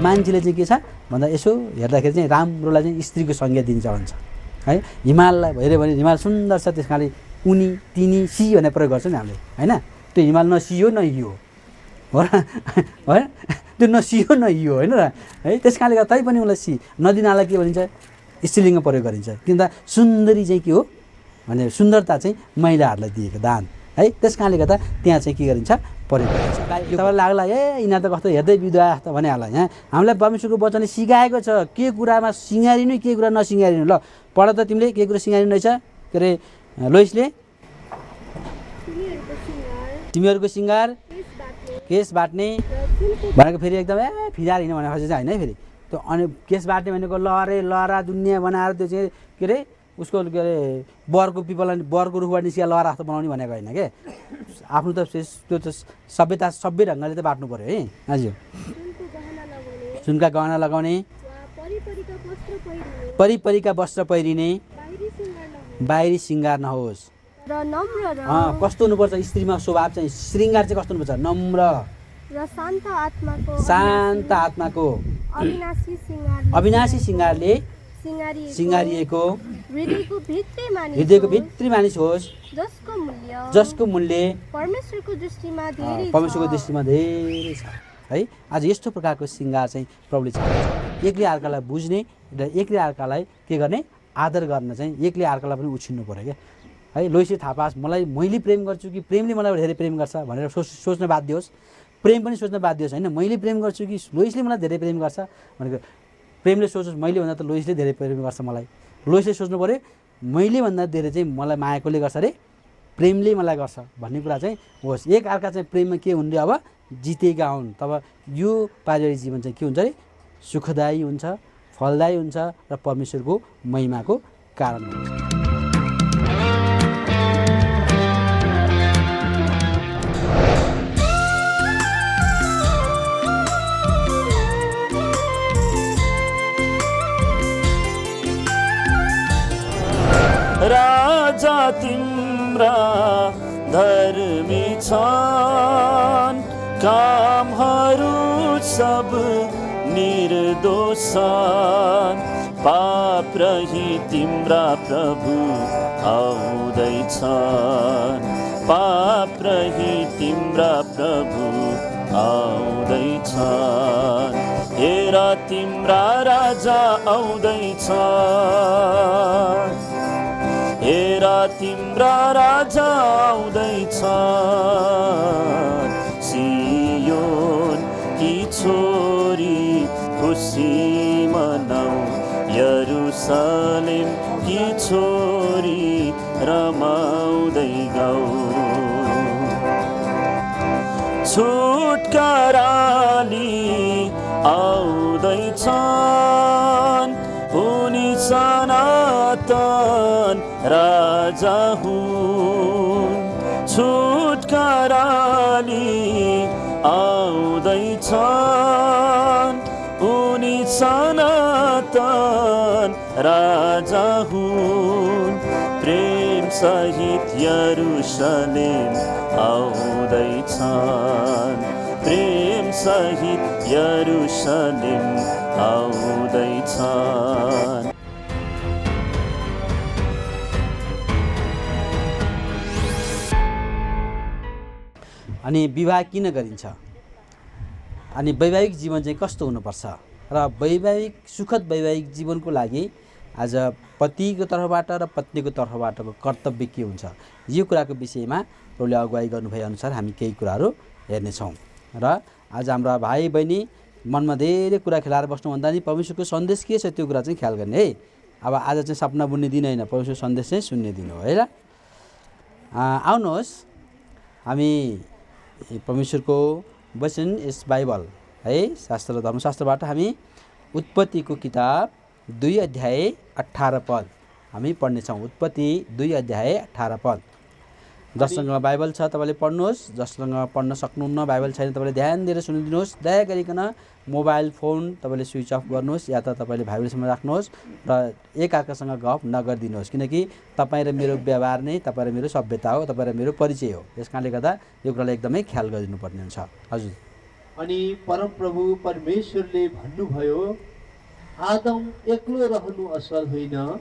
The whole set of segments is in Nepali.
मान्छेले चाहिँ के छ भन्दा यसो हेर्दाखेरि चाहिँ राम्रोलाई चाहिँ स्त्रीको संज्ञा दिन्छ भन्छ है। हिमाललाई हेऱ्यो भने हिमाल सुन्दर छ, त्यस कारणले उनी तिनी सी भनेर प्रयोग गर्छ नि हामीले होइन। त्यो हिमाल न सी हो न ई हो र होइन, त्यो न सी हो न ई हो होइन र है। त्यस कारणले गर्दा तैपनि उसलाई सी नदी नाला के भनिन्छ स्त्रीलिङ्ग प्रयोग गरिन्छ, किन त सुन्दरी चाहिँ के हो भने सुन्दरता चाहिँ महिलाहरूलाई दिएको दान है। त्यस कारणले गर्दा त्यहाँ चाहिँ के गरिन्छ प्रयोग गरिन्छ। तपाईँलाई लाग्ला ए यिनीहरू त कस्तो हेर्दै बिधुवा त भनिहाल्ला। यहाँ हामीलाई परमेश्वरको वचनले सिकाएको छ के कुरामा सिँगारिनु के कुरा नसिँगारिनु। ल पढ त तिमीले के कुरा सिँगारिनु रहेछ के अरे लोइसले, तिमीहरूको सिँगार केस बाट्ने भनेको फेरि एकदम फिजार हिँड्ने भनेको चाहिँ होइन है। फेरि त्यो अनि केस बाट्ने भनेको लहरा दुनियाँ बनाएर त्यो चाहिँ के अरे उसको के अरे बरको पिपल बरको रुखबाट निस्किया लहरा जस्तो बनाउने भनेको होइन के। आफ्नो त त्यो त सभ्य ढङ्गले त बाट्नु पऱ्यो है। हजुर सुनका गहना लगाउने, परिपरीका वस्त्र पहिरिने, बाहिरी सिँगार नहोस् र नम्र र कस्तो हुनुपर्छ स्त्रीमा स्वभाव चाहिँ श्रृङ्गार चाहिँ कस्तो हुनुपर्छ नम्र र शान्त आत्माको अविनाशी सिँगारले सिँगारिएको हृदयको भित्री मानिस होस् जसको मूल्य परमेश्वरको दृष्टिमा धेरै छ है। आज यस्तो प्रकारको सिँगार चाहिँ प्रभुले चाहन्छ। एकले अर्कालाई बुझ्ने र एकले अर्कालाई के गर्ने आदर गर्न चाहिँ एकले अर्कालाई पनि उछिन्नु पर्यो क्या है। लोइसे थाहा पाओस् मैले प्रेम गर्छु कि प्रेमले मलाई धेरै प्रेम गर्छ भनेर सोच्न बाध्य होस्। प्रेम पनि सोच्न बाध्य होस् होइन। मैले प्रेम गर्छु कि लोइसले मलाई धेरै प्रेम गर्छ भनेको प्रेमले सोचोस् मैले भन्दा त लोइसले धेरै प्रेम गर्छ मलाई। लोइसले सोच्नु पऱ्यो मैले भन्दा धेरै चाहिँ मलाई मायाकोले गर्छ अरे प्रेमले मलाई गर्छ भन्ने कुरा चाहिँ होस्। एक अर्का चाहिँ प्रेममा के हुने अब जितेका हुन् तब यो पारिवारिक जीवन चाहिँ के हुन्छ अरे सुखदायी हुन्छ, फलदायी हुन्छ र परमेश्वरको महिमाको कारण हुन्छ। राजा तिम्रा धर्मी छन्, कामहरू सब निर्दोष छन्, पाप रही तिम्रा प्रभु आउँदैछन्, पाप रही तिम्रा प्रभु आउँदैछन्। हेर तिम्रा राजा आउँदैछन्, हेर तिम्रा राजा आउँदैछन्। सियोन की छोरी खुसी मनाऊ, यरुशलेम की छोरी रमाउँदै गाऊ। छुटकाराली आउँदैछन्, उनी सनातन राजा हुन्। छुटकाराली आउँदैछन्, उनी सनातन राजा हुन्। प्रेम सहित यरुशलेम आउँदैछन्, प्रेम सहित यरुशलेम आउँदैछन्। अनि विवाह किन गरिन्छ अनि वैवाहिक जीवन चाहिँ कस्तो हुनुपर्छ र वैवाहिक सुखद वैवाहिक जीवनको लागि आज पतिको तर्फबाट र पत्नीको तर्फबाटको कर्तव्य के हुन्छ यो कुराको विषयमा प्रभुले अगुवाई गर्नुभए अनुसार हामी केही कुराहरू हेर्नेछौँ। र आज हाम्रा भाइ बहिनी मनमा धेरै कुरा खेलाएर बस्नुभन्दा नि परमेश्वरको सन्देश के छ त्यो कुरा चाहिँ ख्याल गर्ने है। अब आज चाहिँ सपना बुन्ने दिन होइन, परमेश्वरको सन्देश चाहिँ सुन्ने दिन हो है। र आउनुहोस् हामी परमेश्वरको वचन यस बाइबल है शास्त्र धर्मशास्त्रबाट हामी उत्पत्तिको किताब 2 अध्याय 18 पद हामी पढ्नेछौँ। उत्पत्ति 2 अध्याय 18 पद। जससँग बाइबल छ तपाईँले पढ्नुहोस्, जससँग पढ्न सक्नुहुन्न बाइबल छैन तपाईँले ध्यान दिएर सुनिदिनुहोस्। दया गरिकन मोबाइल फोन तपाईँले स्विच अफ गर्नुहोस् या त तपाईँले भाइब्रेसनमा राख्नुहोस् र एकअर्कासँग गफ नगरिदिनुहोस्, किनकि तपाईँ र मेरो व्यवहार नै तपाईँ र मेरो सभ्यता हो, तपाईँ र मेरो परिचय हो। त्यस कारणले गर्दा यो कुरालाई एकदमै ख्याल गरिदिनुपर्ने हुन्छ। हजुर अनि परमप्रभु परमेश्वरले भन्नुभयो, आदम एक्लो रहनु असल होइन,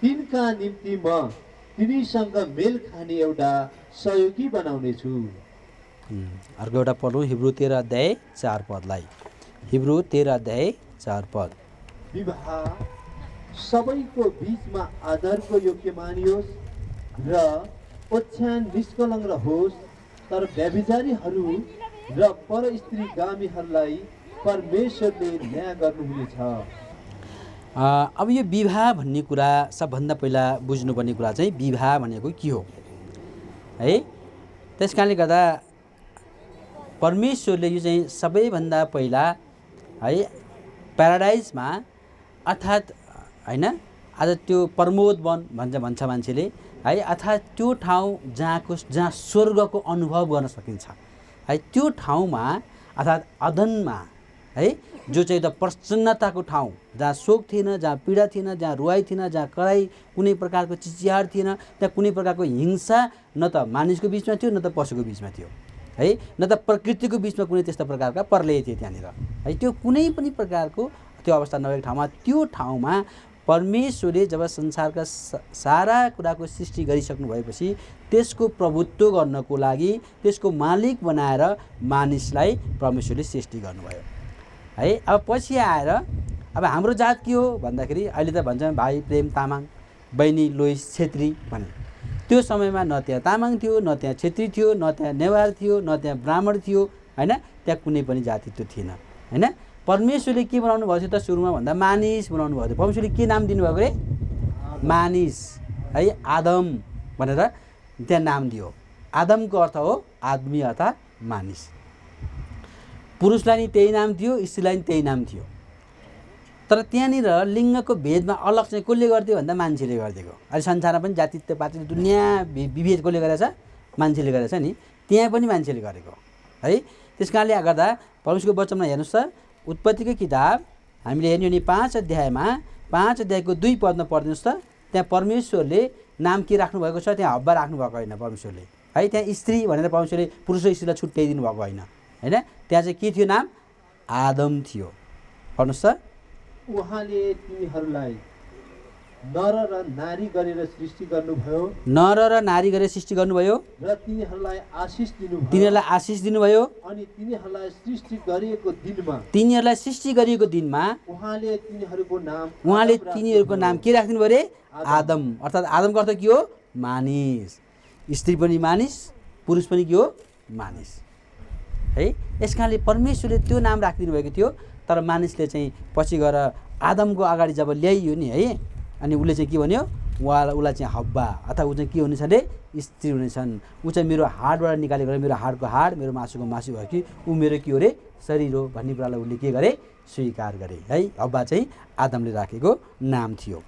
तिनका निम्ति म तिनीसँग मेल खाने एउटा सहयोगी बनाउने छु। अर्को एउटा पढौँ हिब्रू 13:4 हिब्रू 13:4 विवाह सबैको बीचमा आदरको योग्य मानियोस् र ओछ्यान निष्कलङ्क रहोस्, तर व्यभिचारीहरू र परस्त्रीगामीहरूलाई परमेश्वरले न्याय गर्नुहुनेछ। अब यो विवाह भन्ने कुरा सबभन्दा पहिला बुझ्नुपर्ने कुरा चाहिँ विवाह भनेको के हो है। त्यस कारणले गर्दा परमेश्वरले यो चाहिँ सबैभन्दा पहिला है प्याराडाइजमा अर्थात् होइन आज त्यो प्रमोद वन भन्छ मान्छेले है, अर्थात् त्यो ठाउँ जहाँ स्वर्गको अनुभव गर्न सकिन्छ है, त्यो ठाउँमा अर्थात् अदनमा है, जो चाहिँ एउटा प्रसन्नताको ठाउँ, जहाँ शोक थिएन, जहाँ पीडा थिएन, जहाँ रुवाई थिएन, जहाँ कराई कुनै प्रकारको चिचिहाट थिएन, त्यहाँ कुनै प्रकारको हिंसा न त मानिसको बिचमा थियो न त पशुको बिचमा थियो है, न त प्रकृतिको बिचमा कुनै त्यस्ता प्रकारका प्रलय थिए त्यहाँनिर है। त्यो कुनै पनि प्रकारको त्यो अवस्था नभएको ठाउँमा, त्यो ठाउँमा परमेश्वरले जब संसारका सारा कुराको सृष्टि गरिसक्नु भएपछि त्यसको प्रभुत्व गर्नको लागि त्यसको मालिक बनाएर मानिसलाई परमेश्वरले सृष्टि गर्नुभयो है। अब पछि आएर अब हाम्रो जात के हो भन्दाखेरि अहिले त भन्छन् भाइ प्रेम तामाङ, बहिनी लोइस छेत्री भने। त्यो समयमा न त्यहाँ तामाङ थियो, न त्यहाँ छेत्री थियो, न त्यहाँ नेवार थियो, न त्यहाँ ब्राह्मण थियो होइन, त्यहाँ कुनै पनि जातित्व थिएन होइन। परमेश्वरले के बनाउनु भएको थियो त सुरुमा भन्दा मानिस बनाउनु भएको थियो। परमेश्वरले के नाम दिनुभएको रे? मानिस है, आदम भनेर त्यहाँ नाम दियो। आदमको अर्थ हो आदमी अर्थात् मानिस। पुरुषलाई नि त्यही नाम थियो, स्त्रीलाई नि त्यही नाम थियो। तर त्यहाँनिर लिङ्गको भेदमा अलग चाहिँ कसले गरिदियो भन्दा मान्छेले गरिदिएको। अहिले संसारमा पनि जातित्व पातित्व दुनियाँ विभेद कसले गरेछ? मान्छेले गरेछ नि, त्यहाँ पनि मान्छेले गरेको है। त्यस कारणले गर्दा परमेश्वरको वचनमा हेर्नुहोस् त, उत्पत्तिको किताब हामीले हेर्ने हो भने 5 अध्यायमा 5 अध्यायको 2 पदमा पढिदिनुहोस् त। त्यहाँ परमेश्वरले नाम के राख्नुभएको छ? त्यहाँ हब्बा राख्नुभएको होइन परमेश्वरले है। त्यहाँ स्त्री भनेर परमेश्वरले पुरुष र स्त्रीलाई छुट्याइदिनु भएको होइन होइन। त्यहाँ चाहिँ के थियो? नाम आदम थियो। पढ्नुहोस् त। उहाँले तिनीहरूलाई नर र नारी गरेर सृष्टि गर्नुभयो, नर र नारी गरेर सृष्टि गर्नुभयो र तिनीहरूलाई आशिष दिनुभयो, तिनीहरूलाई आशिष दिनुभयो। अनि तिनीहरूलाई सृष्टि गरिएको दिनमा उहाँले तिनीहरूको नाम के राखिदिनु भयो रे? आदम। अर्थात् आदमको अर्थ के हो? मानिस। स्त्री पनि मानिस, पुरुष पनि के हो? मानिस है। यस कारणले परमेश्वरले त्यो नाम राखिदिनु भएको थियो। तर मानिसले चाहिँ पछि गएर आदमको अगाडि जब ल्याइयो नि है, अनि उसले चाहिँ के भन्यो? उसलाई चाहिँ हब्बा अथवा ऊ चाहिँ के हुनेछ अरे? स्त्री हुनेछन्। ऊ चाहिँ मेरो हाडबाट निकालेको, मेरो हाडको हाड, मेरो मासुको मासु भयो कि ऊ मेरो के हो रे? शरीर हो भन्ने कुरालाई उसले के गरे? स्वीकार गरे है। हब्बा चाहिँ आदमले राखेको नाम थियो।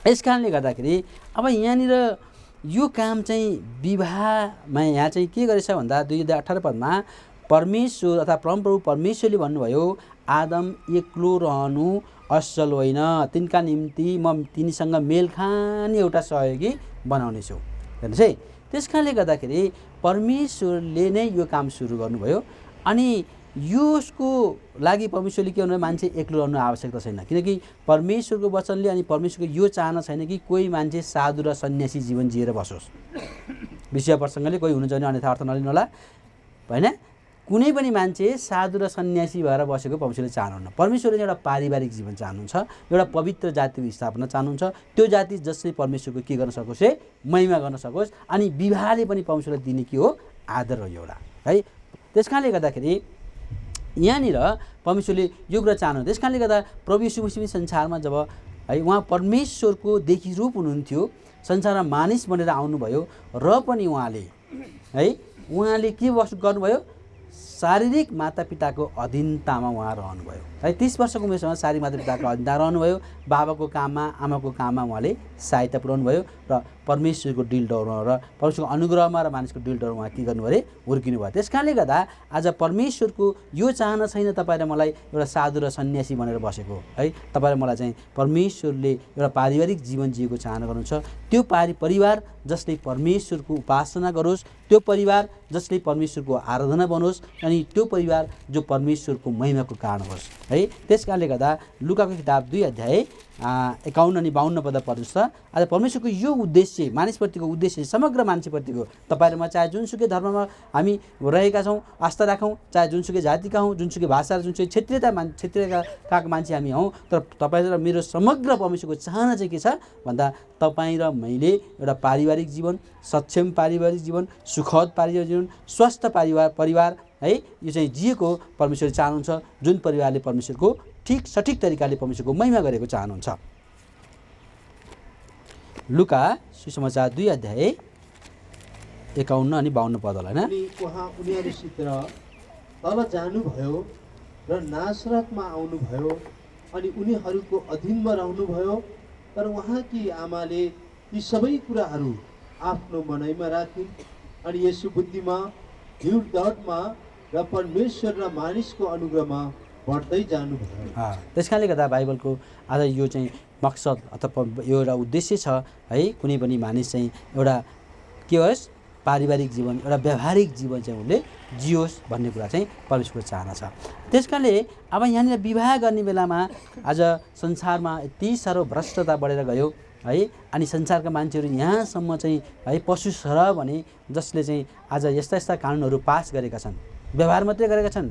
यस कारणले गर्दाखेरि अब यहाँनिर यो काम चाहिँ विवाहमा यहाँ चाहिँ के गरेछ भन्दा 2018 पदमा परमेश्वर अर्थात् परमप्रभु परमेश्वरले भन्नुभयो, आदम एक्लो रहनु असल होइन, तिनका निम्ति म तिनीसँग मेल खाने एउटा सहयोगी बनाउनेछु। हेर्नुहोस् है। त्यस कारणले गर्दाखेरि परमेश्वरले नै यो काम सुरु गर्नुभयो। अनि यसको लागि परमेश्वरले के भन्नुभयो? मान्छे एक्लो रहनु आवश्यकता छैन, किनकि परमेश्वरको वचनले अनि परमेश्वरको यो चाहना छैन कि कोही मान्छे साधु र सन्यासी जीवन जिएर बसोस्। विषय प्रसङ्गले कोही हुनुहुन्छ भने अन्यथा अर्थ नलिनु होला होइन। कुनै पनि मान्छे साधु र सन्यासी भएर बसेको परमेश्वरले चाहनुहुन्न। परमेश्वरले एउटा पारिवारिक जीवन चाहनुहुन्छ, एउटा पवित्र जातिको स्थापना चाहनुहुन्छ। त्यो जाति जसले परमेश्वरको के गर्न सकोस्? महिमा गर्न सकोस्। अनि विवाहले पनि परमेश्वरले दिने के हो? आदर हो एउटा है। त्यस कारणले गर्दाखेरि यहाँनिर परमेश्वरले यो कुरा चाहनुहुन्छ। त्यस कारणले गर्दा प्रभु यीशु मसीह संसारमा जब है उहाँ परमेश्वरको देखिरूप हुनुहुन्थ्यो, संसारमा मानिस बनेर आउनुभयो र पनि उहाँले के गर्नुभयो? शारीरिक मातापिताको अधीनतामा उहाँ रहनुभयो है। 30 वर्षको उमेरसम्म शारीरिक मातापिताको अधीनता रहनुभयो। बाबाको काममा, आमाको काममा उहाँले सहायता पुर्याउनु भयो र परमेश्वरको डिलडरमा र परमेश्वरको अनुग्रहमा र मानिसको डिलडरमा उहाँ के गर्नुभयो अरे? हुर्किनु भयो। त्यस कारणले गर्दा आज परमेश्वरको यो चाहना छैन तपाईँ र मलाई एउटा साधु र सन्यासी बनेर बसेको है। तपाईँ र मलाई चाहिँ परमेश्वरले एउटा पारिवारिक जीवन जिएको चाहना गर्नुहुन्छ। त्यो परिवार जसले परमेश्वरको उपासना गरोस्, त्यो परिवार जसले परमेश्वरको आराधना बनोस् अनि त्यो परिवार जो परमेश्वरको महिमाको कारण होस् है। त्यस कारणले गर्दा लुकाको किताब 2 अध्याय 51 अनि 52 पद पढ्नुहोस् त। आज परमेश्वरको यो उद्देश्य मानिसप्रतिको उद्देश्य समग्र मान्छेप्रतिको, तपाईँहरूमा चाहे जुनसुकै धर्ममा हामी रहेका छौँ, आस्था राखौँ, चाहे जुनसुकै जातिका हौँ, जुनसुकै भाषा र जुनसुकै क्षेत्रीयताका मान्छे हामी हौँ, तर तपाईँ र मेरो समग्र परमेश्वरको चाहना चाहिँ के छ भन्दा तपाईँ र मैले एउटा पारिवारिक जीवन, सक्षम पारिवारिक जीवन, सुखद पारिवारिक जीवन, स्वस्थ परिवार है, यो चाहिँ जिएको परमेश्वरले चाहनुहुन्छ, जुन परिवारले परमेश्वरको सठिक तरिकाले परमेश्वरको महिमा गरेको चाहनुहुन्छ। लुका सुसमाचार 2 अध्याय 51 अनि 52 पद होला हैन। अनि उहाँ उनीहरूसित तल जानुभयो र नासरतमा आउनुभयो अनि उनीहरूको अधीनमा रहनुभयो। तर उहाँकी आमाले यी सबै कुराहरू आफ्नो मनैमा राखिन् अनि यसो बुद्धिमा, हिउँदमा र परमेश्वर र मानिसको अनुग्रहमा बढ्दै जानुभयो। त्यस कारणले गर्दा बाइबलको आज यो चाहिँ मकसद अथवा यो एउटा उद्देश्य छ है, कुनै पनि मानिस चाहिँ एउटा के होस् पारिवारिक जीवन, एउटा व्यावहारिक जीवन चाहिँ उसले जियोस् भन्ने कुरा चाहिँ परमेश्वरको चाहना छ। त्यस कारणले अब यहाँनिर विवाह गर्ने बेलामा आज संसारमा यति साह्रो भ्रष्टता बढेर गयो है, अनि संसारका मान्छेहरू यहाँसम्म चाहिँ है पशु सर भने जसले चाहिँ आज यस्ता यस्ता कानुनहरू पास गरेका छन्, व्यवहार मात्रै गरेका छन्,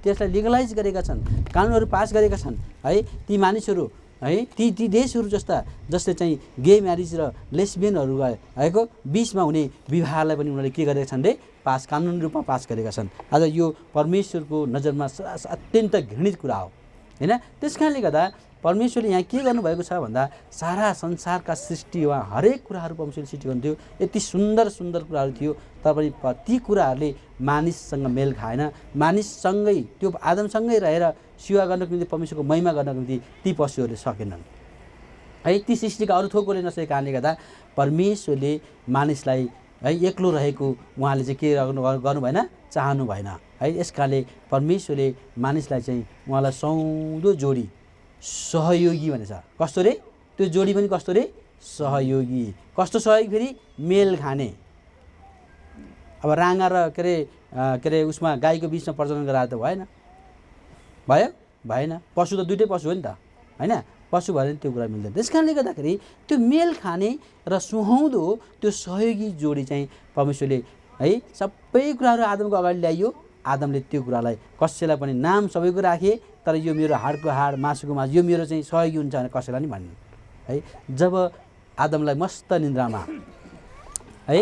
त्यसलाई लिगलाइज गरेका छन्, कानुनहरू पास गरेका छन् है। ती मानिसहरू है, ती देशहरू जस्ता जसले चाहिँ गे म्यारिज र लेस्बियनहरू भएको बिचमा हुने विवाहलाई पनि उनीहरूले के गरेका छन् रे कानुनी रूपमा पास गरेका छन्। आज यो परमेश्वरको नजरमा अत्यन्त घृणित कुरा हो हैन। त्यस कारणले गर्दा परमेश्वरले यहाँ के गर्नुभएको छ भन्दा सारा संसारका सृष्टि वा हरेक कुराहरू परमेश्वरले सृष्टि गर्नुहुन्थ्यो, यति सुन्दर सुन्दर कुराहरू थियो, तर पनि ती कुराहरूले मानिससँग मेल खाएन। मानिससँगै त्यो आदमसँगै रहेर सेवा गर्नको निम्ति परमेश्वरको महिमा गर्नको निम्ति ती पशुहरूले सकेनन् है। ती सृष्टिका अरू थोकले नसकेको कारणले गर्दा परमेश्वरले मानिसलाई है एक्लो रहेको उहाँले चाहिँ के गर्नु भएन, चाहनु भएन है। यस कारणले परमेश्वरले मानिसलाई चाहिँ उहाँलाई सुहाउँदो जोडी सहयोगी भनेछ। कस्तो रे त्यो जोडी पनि कस्तो रे सहयोगी। कस्तो सहयोगी फेरि मेल खाने। अब राँगा र के अरे उसमा गाईको बिचमा प्रजनन गराएर त भएन। पशु त दुइटै पशु हो नि त हैन, पशु भएर त्यो कुरा मिल्दैन। त्यस कारणले गर्दाखेरि त्यो मेल खाने र सुहाउँदो त्यो सहयोगी जोडी चाहिँ परमेश्वरले है सबै कुराहरू आदमको अगाडि ल्याइयो। आदमले त्यो कुरालाई कसैलाई पनि नाम सबैको राखे, तर यो मेरो हाडको हाड मासुको मासु यो मेरो चाहिँ सहयोगी हुन्छ भने कसैलाई नि भन्नु है। जब आदमलाई मस्त निन्द्रामा है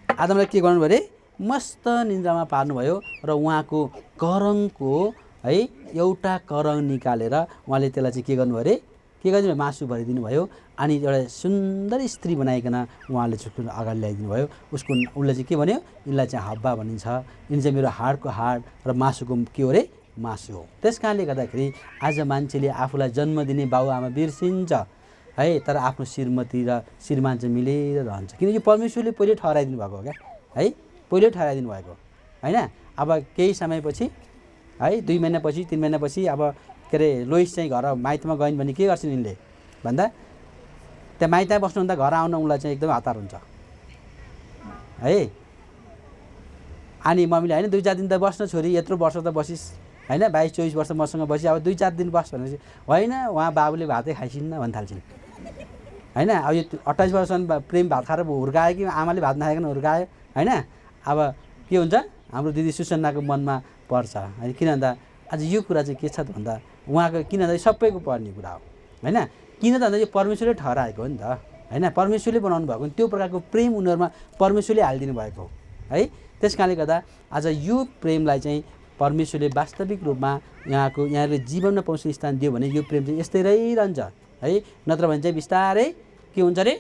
आदमलाई के गर्नुभयो अरे मस्त निन्द्रामा पार्नुभयो र उहाँको करङको है एउटा करङ निकालेर उहाँले त्यसलाई चाहिँ के गर्नुभयो अरे के गरिदिनु मासु भरिदिनु भयो अनि एउटा सुन्दर स्त्री बनाइकन उहाँले उसको अगाडि ल्याइदिनु भयो। उसले चाहिँ के भन्यो, यिनलाई चाहिँ हब्बा भनिन्छ, यिनी चाहिँ मेरो हाडको हाड र मासुको के हो अरे मासु हो। त्यस कारणले गर्दाखेरि आज मान्छेले आफूलाई जन्म दिने बाबुआमा बिर्सिन्छ है, तर आफ्नो श्रीमती र श्रीमान चाहिँ मिलेर रहन्छ, किनकि परमेश्वरले पहिले ठहराइदिनु भएको हो क्या है, पहिले ठहराइदिनु भएको हैन। अब केही समयपछि है 2 महिनापछि 3 महिनापछि अब के अरे लोइस चाहिँ घर माइतमा गइन् भने के गर्छन् यिनले भन्दा त्यहाँ माइतमा बस्नुभन्दा घर आउन उनलाई चाहिँ एकदम हतार हुन्छ है। अनि मम्मीले होइन 2-4 दिन त बस्न छोरी, यत्रो वर्ष त बसिस् होइन, 22-24 वर्ष मसँग बसी, अब 2-4 दिन बस भनेपछि होइन उहाँ बाबुले भातै खाइसिन्न भन्न थाल्छन् होइन। अब यो 28 वर्षसम्म प्रेम भात खाएर हुर्कायो कि आमाले भात नखाइकन हुर्कायो होइन। अब के हुन्छ हाम्रो दिदी सुसन्नाको मनमा पर्छ है, किन भन्दा आज यो कुरा चाहिँ के छ त भन्दा उहाँको किन भन्दा सबैको पर्ने कुरा हो होइन। किन त भन्दा यो परमेश्वरले ठहराएको हो नि त होइन, परमेश्वरले बनाउनु भएको त्यो प्रकारको प्रेम उनीहरूमा परमेश्वरले हालिदिनु भएको है। त्यस कारणले गर्दा आज यो प्रेमलाई चाहिँ परमेश्वरले वास्तविक रूपमा यहाँले जीवनमा पहुँच्ने स्थान दियो भने यो प्रेम चाहिँ यस्तै रहिरहन्छ है। नत्र भने चाहिँ बिस्तारै के हुन्छ अरे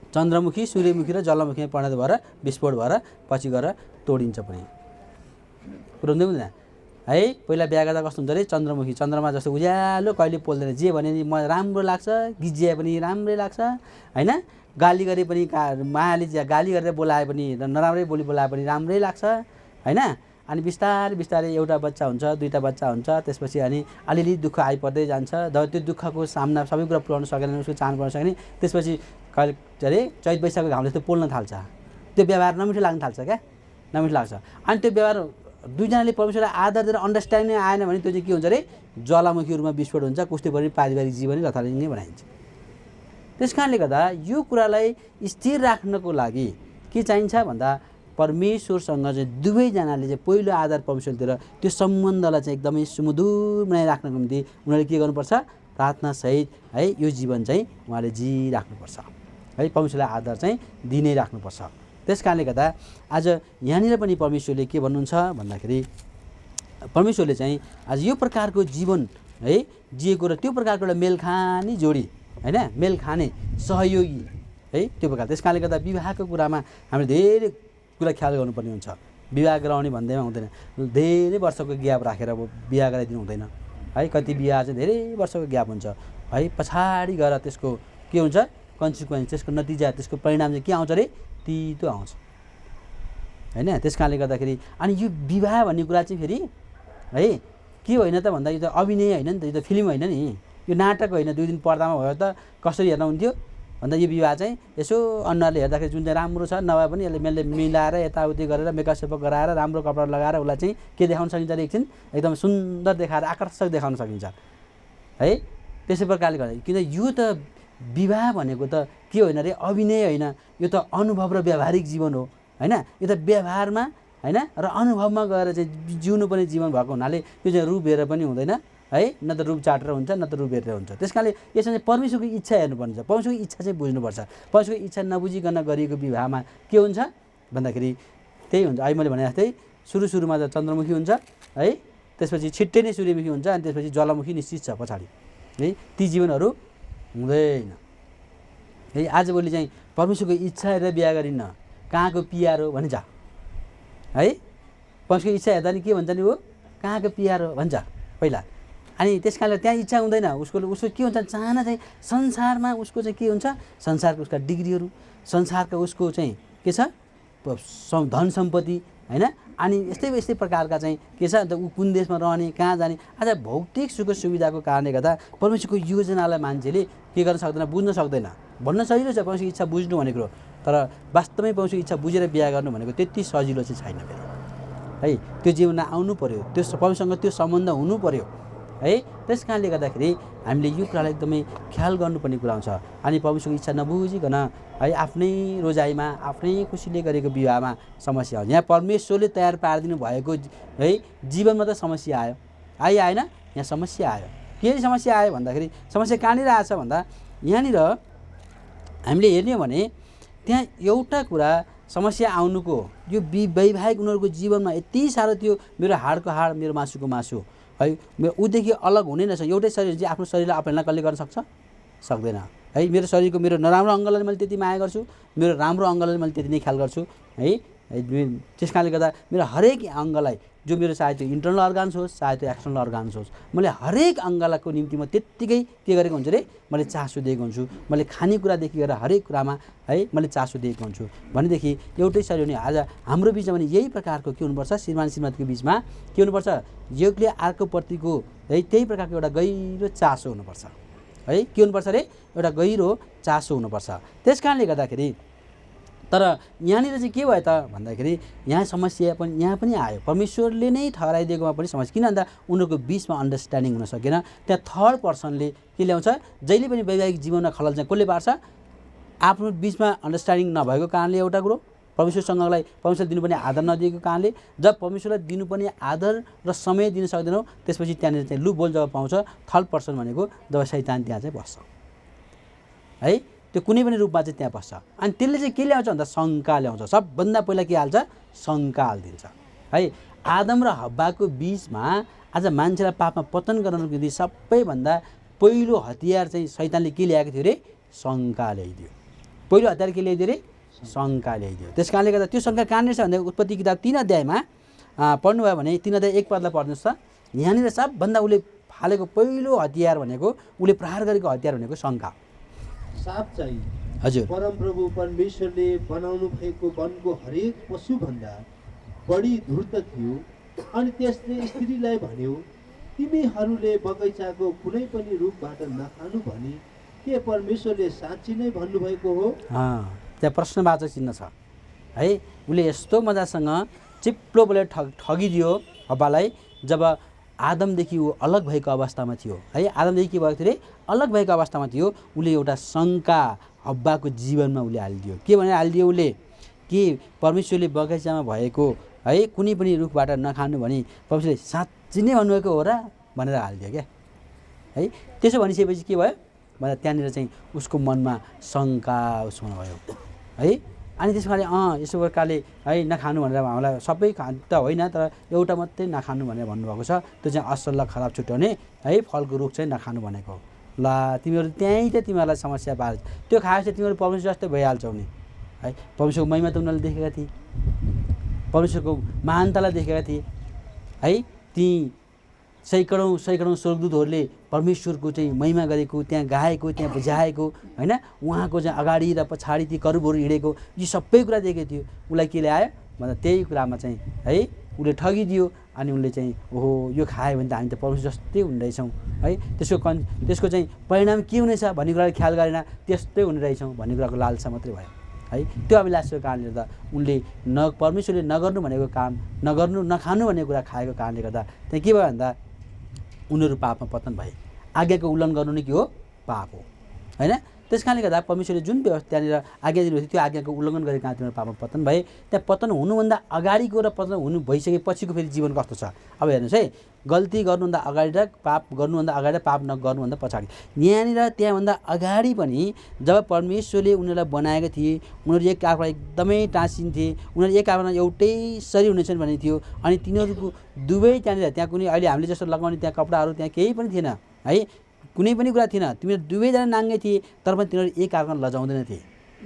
चन्द्रमुखी, सूर्यमुखी र जलमुखीमा परिणत भएर विस्फोट भएर पछि गएर तोडिन्छ पनि कुरो हुँदैन है। पहिला बिहा गर्दा कस्तो हुन्छ अरे चन्द्रमुखी, चन्द्रमा जस्तो उज्यालो कहिले पोल्दैन, जे भने नि मलाई राम्रो लाग्छ, गिजिया पनि राम्रै लाग्छ होइन। गाली गरे पनि मायाले गाली गरेर बोलाए पनि नराम्रै बोलाए पनि राम्रै लाग्छ होइन। अनि बिस्तारै एउटा बच्चा हुन्छ, 2टा बच्चा हुन्छ, त्यसपछि अनि अलिअलि दुःख आइपर्दै जान्छ। जब त्यो दुःखको सामना सबै कुरा पुऱ्याउन सकेन, उसको चाहना पुऱ्याउन सकेन, त्यसपछि कहिले अरे चैत वैशाखको घामले जस्तो पोल्न थाल्छ त्यो व्यवहार नमिठो लाग्न थाल्छ क्या, नमिठो लाग्छ। अनि त्यो व्यवहार दुईजनाले परमेश्वरलाई आदर दिएर अन्डरस्ट्यान्डिङ आएन भने त्यो चाहिँ के हुन्छ अरे ज्वालामुखी रूपमा विस्फोट हुन्छ, कस्तो पनि पारिवारिक जीवनै लथालिङ्ग नै बनाइन्छ। त्यस कारणले गर्दा यो कुरालाई स्थिर राख्नको लागि के चाहिन्छ भन्दा परमेश्वरसँग चाहिँ दुवैजनाले चाहिँ पहिलो आधार परमेश्वरतिर त्यो सम्बन्धलाई चाहिँ एकदमै सुमधुर बनाइराख्नको निम्ति उनीहरूले के गर्नुपर्छ, प्रार्थनासहित है यो जीवन चाहिँ उहाँले जिराख्नुपर्छ है, परमेश्वरलाई आधार चाहिँ दिइ नै राख्नुपर्छ। त्यस कारणले गर्दा आज यहाँनिर पनि परमेश्वरले के भन्नुहुन्छ भन्दाखेरि परमेश्वरले चाहिँ आज यो प्रकारको जीवन है जिएको र त्यो प्रकारको एउटा मेल खाने जोडी होइन, मेल खाने सहयोगी है त्यो प्रकार। त्यस कारणले गर्दा विवाहको कुरामा हामीले धेरै कुरा ख्याल गर्नुपर्ने हुन्छ। विवाह गराउने भन्दैमा हुँदैन, धेरै वर्षको ग्याप राखेर अब बिहा गराइदिनु हुँदैन है। कति बिहा चाहिँ धेरै वर्षको ग्याप हुन्छ है, पछाडि गएर त्यसको के हुन्छ कन्सिक्वेन्स, त्यसको नतिजा, त्यसको परिणाम चाहिँ के आउँछ अरे तितो आउँछ होइन। त्यस कारणले गर्दाखेरि अनि यो विवाह भन्ने कुरा चाहिँ फेरि है के होइन त भन्दा यो त अभिनय होइन नि त, यो त फिल्म होइन नि, यो नाटक होइन। 2 दिन पर्दामा भयो त कसरी हेर्न हुन्थ्यो भन्दा यो विवाह चाहिँ यसो अनुहारले हेर्दाखेरि जुन चाहिँ राम्रो छ नभए पनि यसले मेलले मिलाएर यताउति गरेर मेकअप सेकअप गराएर राम्रो कपडा लगाएर उसलाई चाहिँ के देखाउन सकिन्छ अरे एकछिन एकदम सुन्दर देखाएर आकर्षक देखाउन सकिन्छ है। त्यसै प्रकारले गर्दा किन यो त विवाह भनेको त के होइन अरे अभिनय होइन, यो त अनुभव र व्यावहारिक जीवन हो होइन। यो त व्यवहारमा होइन र अनुभवमा गएर चाहिँ जिउनु पनि जीवन भएको हुनाले यो चाहिँ रूप हेरेर पनि हुँदैन है, न त रूप चाटेर हुन्छ न त रूप हेरेर हुन्छ। त्यस कारणले यसमा चाहिँ परमेश्वरको इच्छा हेर्नुपर्छ, परमेश्वरको इच्छा चाहिँ बुझ्नुपर्छ। परमेश्वरको इच्छा नबुझिकन गरिएको विवाहमा के हुन्छ भन्दाखेरि त्यही हुन्छ। अहिले मैले भने जस्तै सुरुमा त चन्द्रमुखी हुन्छ है, त्यसपछि छिट्टै नै सूर्यमुखी हुन्छ, अनि त्यसपछि ज्वालामुखी निश्चित छ पछाडि है, ती जीवनहरू हुँदैन है। आजभोलि चाहिँ परमेश्वरको इच्छा हेरेर बिहा गरिन्न, कहाँको पियार हो भन्छ है। परमेश्वरको इच्छा हेर्दा नि के भन्छ नि, ऊ कहाँको पियार हो भन्छ पहिला। अनि त्यस कारणले त्यहाँ इच्छा हुँदैन, उसको के हुन्छ चाहना चाहिँ संसारमा उसको चाहिँ के हुन्छ, संसारको उसका डिग्रीहरू, संसारको उसको चाहिँ के छ धन सम्पत्ति होइन। अनि यस्तै प्रकारका चाहिँ के छ अन्त ऊ कुन देशमा रहने, कहाँ जाने। आज भौतिक सुख सुविधाको कारणले गर्दा परमेश्वरको योजनालाई मान्छेले के गर्न सक्दैन, बुझ्न सक्दैन। भन्न सजिलो छ परमेश्वरको इच्छा बुझ्नु भनेको, तर वास्तवमै परमेश्वरको इच्छा बुझेर बिहा गर्नु भनेको त्यति सजिलो चाहिँ छैन फेरि है। त्यो जीवनमा आउनु पऱ्यो, त्यो परमेश्वरसँग त्यो सम्बन्ध हुनु पऱ्यो है। त्यस कारणले गर्दाखेरि हामीले यो कुरालाई एकदमै ख्याल गर्नुपर्ने कुरा हुन्छ। अनि परमेश्वरको इच्छा नबुझिकन है आफ्नै रोजाइमा आफ्नै खुसीले गरेको विवाहमा समस्या आउँछ। यहाँ परमेश्वरले तयार पारिदिनु भएको है जीवनमा त समस्या आयो आएन, यहाँ समस्या आयो। के समस्या आयो भन्दाखेरि समस्या कहाँनिर आएछ भन्दा यहाँनिर हामीले हेर्ने हो भने त्यहाँ एउटा कुरा समस्या आउनुको यो वैवाहिक उनीहरूको जीवनमा यति साह्रो त्यो मेरो हाडको हाड मेरो मासुको मासु है, ऊदेखि अलग हुनै नसक्छ। एउटै शरीर चाहिँ आफ्नो शरीरलाई अपनाउन कसले गर्न सक्छ, सक्दैन है। मेरो शरीरको मेरो नराम्रो अङ्गलाई मैले त्यति माया गर्छु, मेरो राम्रो अङ्गलाई मैले त्यति नै ख्याल गर्छु है। त्यस कारणले गर्दा मेरो हरेक अङ्गलाई जो मेरो चाहे त्यो इन्टरनल अर्गान्स होस् चाहे त्यो एक्सटर्नल अर्गान्स होस्, मैले हरेक अङ्गको निम्ति म त्यत्तिकै के गरेको हुन्छु अरे मैले चासो दिएको हुन्छु। मैले खानेकुरादेखि गरेर हरेक कुरामा है मैले चासो दिएको हुन्छु भनेदेखि एउटै शरीर हुने। आज हाम्रो बिचमा पनि यही प्रकारको के हुनुपर्छ, श्रीमान श्रीमतीको बिचमा के हुनुपर्छ, योगले अर्कोप्रतिको है त्यही प्रकारको एउटा गहिरो चासो हुनुपर्छ है। के हुनुपर्छ अरे एउटा गहिरो चासो हुनुपर्छ। त्यस कारणले गर्दाखेरि तर यहाँनिर चाहिँ के भयो त भन्दाखेरि यहाँ समस्या पनि यहाँ पनि आयो। परमेश्वरले नै ठहराइदिएकोमा पनि समस्या, किन भन्दा उनीहरूको बिचमा अन्डरस्ट्यान्डिङ हुन सकेन। त्यहाँ थर्ड पर्सनले के ल्याउँछ, जहिले पनि वैवाहिक जीवनमा खलल चाहिँ कसले पार्छ, आफ्नो बिचमा अन्डरस्ट्यान्डिङ नभएको कारणले एउटा कुरो, परमेश्वरसँगलाई परमेश्वरले दिनुपर्ने आदर नदिएको कारणले। जब परमेश्वरलाई दिनुपर्ने आदर र समय दिन सक्दैनौँ त्यसपछि त्यहाँनिर चाहिँ लुप होल जब पाउँछ थर्ड पर्सन भनेको जब शैतान त्यहाँ चाहिँ बस्छ है। त्यो कुनै पनि रूपमा चाहिँ त्यहाँ बस्छ। अनि त्यसले चाहिँ के ल्याउँछ भन्दा शङ्का ल्याउँछ। सबभन्दा पहिला के हाल्छ, शङ्का हालिदिन्छ है। आदम र हव्वाको बिचमा आज मान्छेलाई पापमा पतन गराउनुको निम्ति सबैभन्दा पहिलो हतियार चाहिँ शैतानले के ल्याएको थियो अरे, शङ्का ल्याइदियो। पहिलो हतियार के ल्याइदियो अरे, शङ्का ल्याइदियो। त्यस कारणले गर्दा त्यो शङ्का कहाँनिर छ भन्दा उत्पत्ति किताब 3 अध्यायमा पढ्नुभयो भने 3 अध्याय 1 पदलाई पढ्नुहोस् त। यहाँनिर सबभन्दा उसले फालेको पहिलो हतियार भनेको, उसले प्रहार गरेको हतियार भनेको शङ्का। साप चाहिँ हजुर परमप्रभु परमेश्वरले बनाउनु भएको वनको हरेक पशुभन्दा बढी धूर्त थियो। अनि त्यसले स्त्रीलाई भन्यो, तिमीहरूले बगैँचाको कुनै पनि रुखबाट नखानु भनी के परमेश्वरले साँच्ची नै भन्नुभएको हो? त्यहाँ प्रश्नवाचक चिन्ह छ है। उसले यस्तो मजासँग चिप्लो बोले ठगिदियो हब्बालाई जब आदमदेखि ऊ अलग भएको अवस्थामा थियो है। आदमदेखि के भएको थियो अरे अलग भएको अवस्थामा थियो। उसले एउटा शङ्का हब्बाको जीवनमा उसले हालिदियो। के भनेर हालिदियो उसले कि परमेश्वरले बगैँचामा भएको है कुनै पनि रुखबाट नखानु भने परमेश्वरले साँच्चै नै भन्नुभएको हो र भनेर हालिदियो क्या है। त्यसो भनिसकेपछि के भयो भन्दा त्यहाँनिर चाहिँ उसको मनमा शङ्का उत्पन्न भयो है। अनि त्यस कारणले यसो प्रकारले है नखानु भनेर हामीलाई सबै त होइन तर एउटा मात्रै नखानु भनेर भन्नुभएको छ। त्यो चाहिँ असल र खराब छुट्याउने है फलको रुख चाहिँ नखानु भनेको। ल तिमीहरू त्यहीँ त तिमीहरूलाई समस्या पार त्यो खाएपछि तिमीहरू परमेश्वर जस्तै भइहाल्छौ नि है। परमेश्वरको महिमा त उनीहरूले देखेका थिए, परमेश्वरको महानतालाई देखेका थिए है। ती सैकडौँ स्वर्गदूतहरूले परमेश्वरको चाहिँ महिमा गरेको, त्यहाँ गाएको, त्यहाँ बुझाएको होइन। उहाँको चाहिँ अगाडि र पछाडि ती करुबहरू हिँडेको यी सबै कुरा देखेको थियो। उसलाई के ल्यायो भन्दा त्यही कुरामा चाहिँ है उसले ठगिदियो। अनि उसले चाहिँ ओहो यो खायो भने त हामी त परमेश्वर जस्तै हुने रहेछौँ है। त्यसको चाहिँ परिणाम के हुनेछ भन्ने कुरालाई ख्याल गरेन, त्यस्तै हुने रहेछौँ भन्ने कुराको लालसा मात्रै भयो है। त्यो अभिलाषको कारणले गर्दा उनले परमेश्वरले नगर्नु भनेको काम नखानु भन्ने कुरा खाएको कारणले गर्दा त्यहाँ के भयो भन्दा उनीहरू पापमा पतन भए। आज्ञाको उल्लङ्घन गर्नु नै के हो पाप हो होइन। त्यस कारणले गर्दा परमेश्वरले जुन व्यवस्था त्यहाँनिर आज्ञा दिनुभएको थियो त्यो आज्ञाको उल्लङ्घन गरेको कारण तिनीहरू पापमा पतन भए। त्यहाँ पतन हुनुभन्दा अगाडिको र पतन हुनु भइसकेपछिको फेरि जीवन कस्तो छ अब हेर्नुहोस् है। गल्ती गर्नुभन्दा अगाडि र पाप गर्नुभन्दा अगाडि र पाप नगर्नुभन्दा पछाडि यहाँनिर त्यहाँभन्दा अगाडि पनि जब परमेश्वरले उनीहरूलाई बनाएका थिए उनीहरू एक आपमा एकदमै टाँसिन्थे, उनीहरू एक आपमा एउटै शरीर हुनेछन् भन्ने थियो। अनि तिनीहरूको दुवै त्यहाँनिर त्यहाँ कुनै अहिले हामीले जस्तो लगाउने त्यहाँ कपडाहरू त्यहाँ केही पनि थिएन है, कुनै पनि कुरा थिएन। तिमीहरू दुवैजना नाङ्गे थिए तर पनि तिनीहरू एक आपमा लजाउँदैन थिए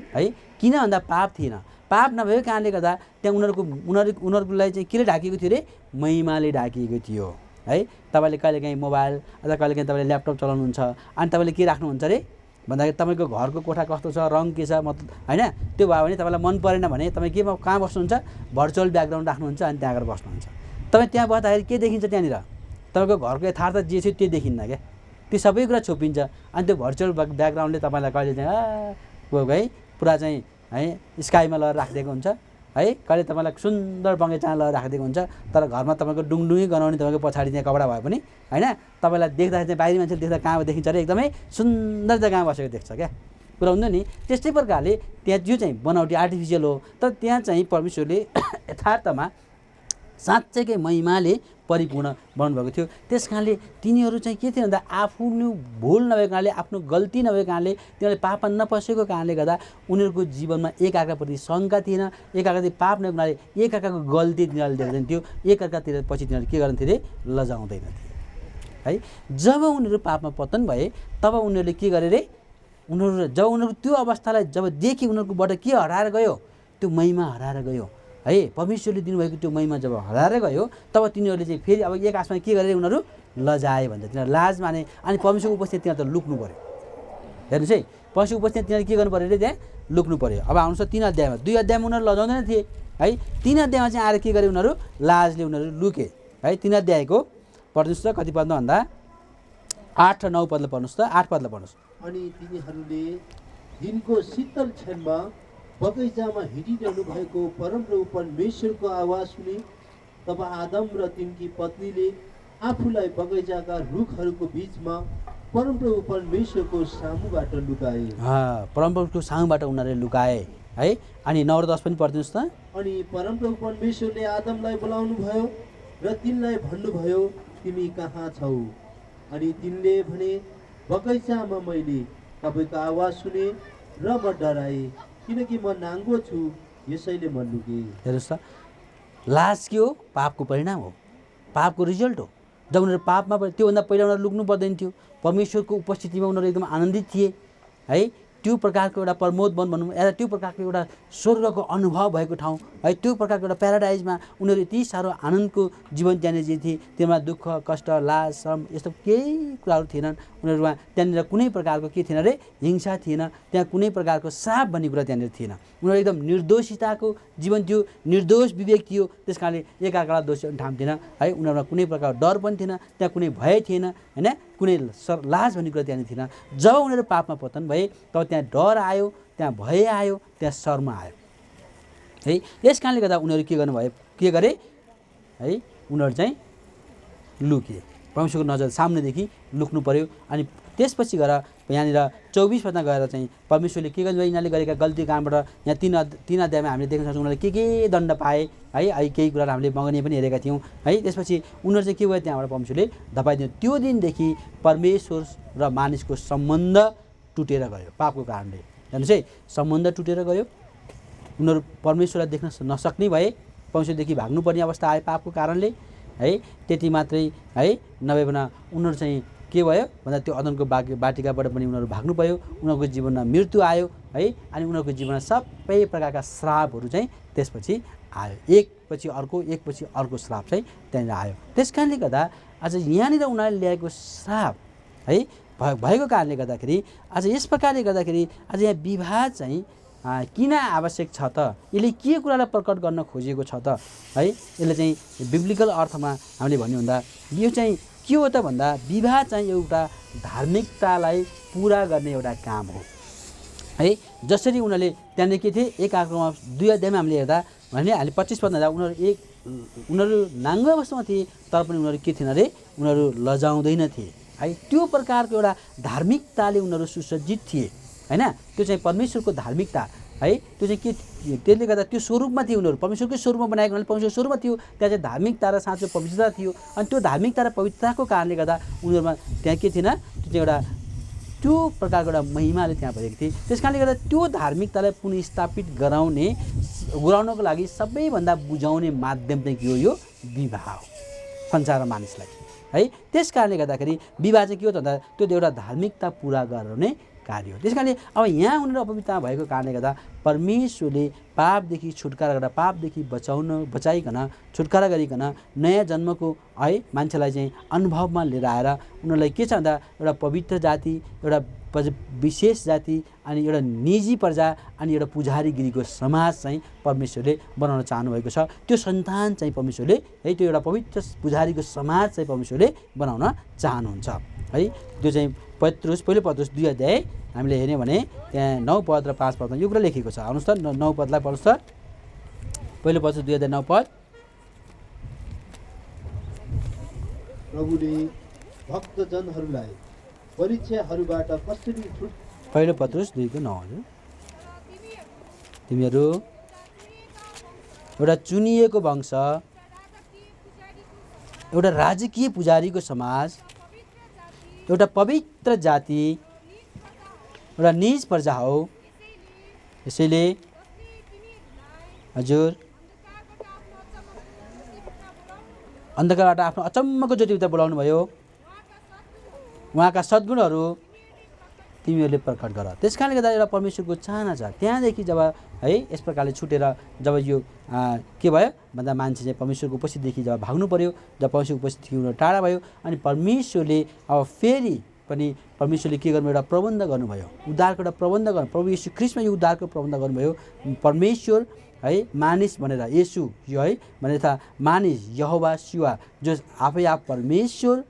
है। किन भन्दा पाप थिएन। पाप नभएको कारणले गर्दा त्यहाँ उनीहरूलाई चाहिँ केले ढाकिएको थियो अरे महिमाले ढाकिएको थियो है। तपाईँले कहिलेकाहीँ मोबाइल अथवा कहिलेकाहीँ तपाईँले ल्यापटप चलाउनुहुन्छ अनि तपाईँले के राख्नुहुन्छ अरे भन्दाखेरि तपाईँको घरको कोठा कस्तो छ, रङ के छ मतलब होइन। त्यो भयो भने तपाईँलाई मन परेन भने तपाईँ कहाँ बस्नुहुन्छ भर्चुअल ब्याकग्राउन्ड राख्नुहुन्छ अनि त्यहाँ गएर बस्नुहुन्छ। तपाईँ त्यहाँ बस्दाखेरि के देखिन्छ त्यहाँनिर तपाईँको घरको यथार्थ जे छ त्यो देखिन्न क्या, त्यो सबै कुरा छोपिन्छ। अनि त्यो भर्चुअल ब्याकग्राउन्डले तपाईँलाई कहिले चाहिँ है पुरा चाहिँ है स्काईमा लगेर राखिदिएको हुन्छ है, कहिले तपाईँलाई सुन्दर बगैँचामा लगेर राखिदिएको हुन्छ तर घरमा तपाईँको डुङडुङै गनाउने तपाईँको पछाडि त्यहाँ कपडा भए पनि होइन तपाईँलाई देख्दाखेरि चाहिँ बाहिरी मान्छेले देख्दा कहाँ देखिन्छ अरे एकदमै सुन्दर जग्गामा बसेको देख्छ क्या कुरा हुँदैन नि। त्यस्तै प्रकारले त्यहाँ जो चाहिँ बनावटी आर्टिफिसियल हो तर त्यहाँ चाहिँ परमेश्वरले यथार्थमा साँच्चैकै महिमाले परिपूर्ण बनाउनुभएको थियो। त्यस कारणले तिनीहरू चाहिँ के थियो भन्दा आफ्नो भुल नभएको कारणले आफ्नो गल्ती नभएको कारणले तिनीहरूले पापमा नपसेको कारणले गर्दा उनीहरूको जीवनमा एकअर्काप्रति शङ्का थिएन, एकअर्काप्रति पाप नभएको कारणले एकअर्काको गल्ती तिनीहरूले देख्दैन थियो, एकअर्कातिर पछि तिनीहरू के गर्दैन थिए लजाउँदैन थिए है। जब उनीहरू पापमा पतन भए तब उनीहरूले के गरे रे जब उनीहरूको त्यो अवस्थालाई जब देखे उनीहरूकोबाट के हराएर गयो त्यो महिमा हराएर गयो है। परमेश्वरले दिनुभएको त्यो महिमा जब हराएर गयो तब तिनीहरूले चाहिँ फेरि अब एक आसमा के गरेर उनीहरू लजाए भन्छ तिनीहरू लाज माने। अनि परमेश्वरको उपस्थिति तिनीहरू त लुक्नु पऱ्यो। हेर्नुहोस् है परमेश्वरको उपस्थिति तिनीहरू के गर्नु पऱ्यो अरे त्यहाँ लुक्नु पऱ्यो। अब आउनुहोस् 3 अध्यायमा 2 अध्यायमा उनीहरू लजाउँदैन थिए है, 3 अध्यायमा चाहिँ आएर के गरे उनीहरू लाजले उनीहरू लुके है। 3 अध्यायको पढ्नुहोस् त कति पदमा भन्दा 8 र 9 पदलाई पढ्नुहोस् त 8 पदलाई पढ्नुहोस्। अनि तिनीहरूले दिनको शीतल क्षणमा बगैँचामा हिँडिरहनु भएको परमप्रभु परमेश्वरको आवाज सुने। तब आदम र तिनकी पत्नीले आफूलाई बगैँचाका रुखहरूको बिचमा परमप्रभु परमेश्वरको सामुबाट लुकाए। परमप्रभुको सामुबाट उनीहरूले लुकाए है। अनि 9 र 10 पनि पढिदिनुहोस् त। अनि परमप्रभु परमेश्वरले आदमलाई बोलाउनु भयो र तिनलाई भन्नुभयो तिमी कहाँ छौ? अनि तिनले भने बगैँचामा मैले तपाईँको आवाज सुने र म डराएँ किनकि म नाङ्गो छु यसैले म लुकेँ। हेर्नुहोस् त लाज के हो पापको परिणाम हो, पापको रिजल्ट हो। जब उनीहरू पापमा त्योभन्दा पहिला उनीहरू लुक्नु पर्दैन थियो। परमेश्वरको उपस्थितिमा उनीहरू एकदम आनन्दित थिए है। त्यो प्रकारको एउटा प्रमोद वन भनौँ या त्यो प्रकारको एउटा स्वर्गको अनुभव भएको ठाउँ है, त्यो प्रकारको एउटा प्याराडाइजमा उनीहरू यति साह्रो आनन्दको जीवन त्यहाँनिर जे थिए त्योमा दुःख कष्ट लाज शरम यस्तो केही कुराहरू थिएनन् उनीहरूमा। त्यहाँनिर कुनै प्रकारको के थिएन अरे हिंसा थिएन, त्यहाँ कुनै प्रकारको श्राप भन्ने कुरा त्यहाँनिर थिएन। उनीहरू एकदम निर्दोषिताको जीवन थियो, निर्दोष विवेक थियो। त्यस कारणले एकअर्कालाई दोषी ठान्थेन है। उनीहरूमा कुनै प्रकारको डर पनि थिएन, त्यहाँ कुनै भय थिएन होइन, कुनै लाज भन्ने कुरा त्यहाँनिर थिएन। जब उनीहरू पापमा पतन भए तब त्यहाँ डर आयो, त्यहाँ भय आयो, त्यहाँ शर्म आयो है। यस कारणले गर्दा उनीहरू के गर्नुभयो, के गरे है, उनीहरू चाहिँ लुके, परमेश्वरको नजर सामनेदेखि लुक्नु पर्यो। अनि त्यसपछि गएर यहाँनिर 24 पदमा गएर चाहिँ परमेश्वरले के गर्नुभयो, यिनीहरूले गरेका गल्ती कामबाट यहाँ तीन अध्यायमा हामीले देख्न सक्छौँ उनीहरूले के दण्ड पाए है। है केही कुराहरू हामीले मगनी पनि हेरेका थियौँ है। त्यसपछि उनीहरू चाहिँ के भयो, त्यहाँबाट परमेश्वरले धपाइदियो। त्यो दिनदेखि परमेश्वर र मानिसको सम्बन्ध टुटेर गयो पापको कारणले। हेर्नुहोस् है, सम्बन्ध टुटेर गयो। उनीहरू परमेश्वरलाई देख्न नसक्ने भए, परमेश्वरदेखि भाग्नुपर्ने अवस्था आयो पापको कारणले है। त्यति मात्रै है नभइकन उनीहरू चाहिँ के भयो भन्दा त्यो अदनको बाटिकाबाट पनि उनीहरू भाग्नु पर्यो। उनीहरूको जीवनमा मृत्यु आयो है। अनि उनीहरूको जीवनमा सबै प्रकारका श्रापहरू चाहिँ त्यसपछि आयो, एकपछि अर्को श्राप चाहिँ त्यहाँनिर आयो। त्यस कारणले गर्दा आज यहाँनिर उनीहरूले ल्याएको श्राप है भएको कारणले गर्दाखेरि आज यस प्रकारले गर्दाखेरि आज यहाँ विवाह चाहिँ किन आवश्यक छ त, यसले के कुरालाई प्रकट गर्न खोजिएको छ त है। यसले चाहिँ बिब्लिकल अर्थमा हामीले भन्यो भन्दा यो चाहिँ के हो त भन्दा विवाह चाहिँ एउटा धार्मिकतालाई पुरा गर्ने एउटा काम हो है। जसरी उनीहरूले त्यहाँनिर के थिए, एक आक्रमण 2 अध्यायमा हामीले हेर्दा भने हामीले 25 पदमा हेर्दा उनीहरू नाङ्गो अवस्थामा थिए, तर पनि उनीहरू के थिएन अरे, उनीहरू लजाउँदैन थिए है। त्यो प्रकारको एउटा धार्मिकताले उनीहरू सुसज्जित थिए हैन। त्यो चाहिँ परमेश्वरको धार्मिकता है। त्यो चाहिँ के, त्यसले गर्दा त्यो स्वरूपमा थियो उनीहरू, परमेश्वरकै स्वरूपमा बनाएको हुनाले परमेश्वरको स्वरूपमा थियो। त्यहाँ चाहिँ धार्मिकता र साँचो पवित्रता थियो। अनि त्यो धार्मिकता र पवित्रताको कारणले गर्दा उनीहरूमा त्यहाँ के थिएन, त्यो चाहिँ एउटा त्यो प्रकारको एउटा महिमाले त्यहाँ भएको थियो। त्यस कारणले गर्दा त्यो धार्मिकतालाई पुनर्स्थापित गराउनको लागि सबैभन्दा बुझाउने माध्यम चाहिँ के हो, यो विवाह हो संसार र मानिसलाई है। त्यस कारणले गर्दाखेरि विवाह चाहिँ के हो त भन्दा त्यो एउटा धार्मिकता पुरा गराउने कार्य हो। त्यस कारणले अब यहाँ उनीहरू अपवित्रता भएको कारणले गर्दा परमेश्वरले पापदेखि छुटकारा गरेर पापदेखि बचाइकन छुटकारा गरिकन नयाँ जन्मको है मान्छेलाई चाहिँ अनुभवमा लिएर आएर उनीहरूलाई के छ भन्दा एउटा पवित्र जाति, एउटा विशेष जाति, अनि एउटा निजी प्रजा, अनि एउटा पुजारीगिरीको समाज चाहिँ परमेश्वरले बनाउन चाहनुभएको छ। त्यो सन्तान चाहिँ परमेश्वरले है, त्यो एउटा पवित्र पुजारीको समाज चाहिँ परमेश्वरले बनाउन चाहनुहुन्छ है। त्यो चाहिँ पहिलो पत्रुस 2 अध्याय हामीले हेऱ्यौँ भने त्यहाँ 9 पद र 5 पदमा यो कुरा लेखेको छ। आउनुहोस् त 9 पदलाई पढ्नुहोस् त। पहिलो पत्रुस 2 अध्याय 9 पद। प्रभुले भक्तजनहरूलाई परीक्षाहरूबाट कसरी छुट। पहिलो पत्रुस 2:9 हजुर। तिमीहरू एउटा चुनिएको वंश, एउटा राजकीय पुजारीको समाज, एउटा पवित्र जाति, एउटा निज प्रजा हो। यसैले हजुर अन्धकारबाट आफ्नो अचम्मको ज्योतिभित्र बोलाउनु भयो, उहाँका सद्गुणहरू तिमीहरूले प्रकट गर। त्यस कारणले गर्दा एउटा परमेश्वरको चाहना छ। त्यहाँदेखि जब है यस प्रकारले छुटेर जब यो के भयो भन्दा मान्छे चाहिँ परमेश्वरको उपस्थितिदेखि जब भाग्नु पर्यो, जब परमेश्वरको उपस्थितिदेखि उनीहरू टाढा भयो, अनि परमेश्वरले अब फेरि पनि परमेश्वरले के गर्नुभयो, एउटा प्रबन्ध गर्नुभयो, उद्धारको एउटा प्रबन्ध गर्नु। प्रभु येशू ख्रीष्टमा यो उद्धारको प्रबन्ध गर्नुभयो। परमेश्वर है मानिस भनेर येशू यो है भनेर था मानिस यहोवा शिवा जो आफै आप परमेश्वर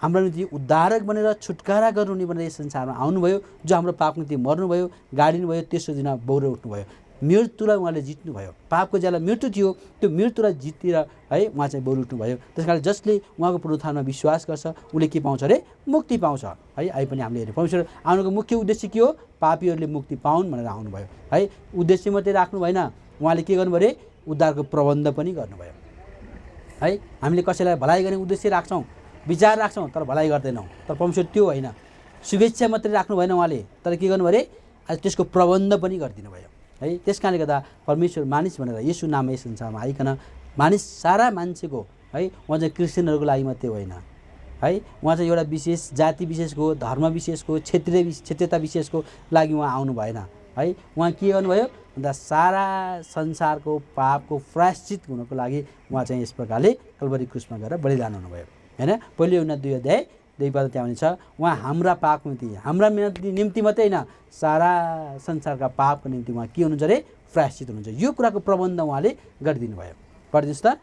हाम्रो निम्ति उद्धारक बनेर छुटकारा गर्नुहुने भनेर यस संसारमा आउनुभयो, जो हाम्रो पापको निम्ति मर्नुभयो, गाडिनुभयो, तेस्रो दिन बौर उठ्नुभयो, मृत्युलाई उहाँले जित्नुभयो। पापको ज्याला मृत्यु थियो, त्यो मृत्युलाई जितेर है उहाँ चाहिँ बौर उठ्नुभयो। त्यस कारण जसले उहाँको पुनरुत्थानमा विश्वास गर्छ उसले के पाउँछ अरे, मुक्ति पाउँछ है। अहिले पनि हामीले हेऱ्यौँ परमेश्वर आउनुको मुख्य उद्देश्य के हो, पापीहरूले मुक्ति पाउन् भनेर आउनुभयो है। उद्देश्य मात्रै राख्नु भएन, उहाँले के गर्नुभयो अरे, उद्धारको प्रबन्ध पनि गर्नुभयो है। हामीले कसैलाई भलाइ गर्ने उद्देश्य राख्छौँ, विचार राख्छौँ, तर भलाइ गर्दैनौँ। तर परमेश्वर त्यो होइन, शुभेच्छा मात्रै राख्नु भएन उहाँले, तर के गर्नु अरे, आज त्यसको प्रबन्ध पनि गरिदिनु भयो है। त्यस कारणले गर्दा परमेश्वर मानिस भनेर येशू नाममा यस संसारमा आइकन मानिस सारा मान्छेको है, उहाँ चाहिँ क्रिस्चियनहरूको लागि मात्रै होइन है, उहाँ चाहिँ एउटा विशेष जाति विशेषको, धर्म विशेषको, क्षेत्रीयता विशेषको लागि उहाँ आउनु भएन है। उहाँ के गर्नुभयो भन्दा सारा संसारको पापको प्रायश्चित हुनको लागि उहाँ चाहिँ यस प्रकारले कल्वरी क्रुसमा गएर बलिदान हुनुभयो हैन। पहिलो यूहन्ना 2 अध्याय 2 पद त्यहाँ भनिन्छ, उहाँ हाम्रा पापको निम्ति, हाम्रा निम्ति मात्रै होइन, सारा संसारका पापको निम्ति उहाँ के हुनुहुन्छ अरे, प्रायश्चित हुनुहुन्छ। यो कुराको प्रबन्ध उहाँले गरिदिनु भयो। पढिदिनुहोस् त।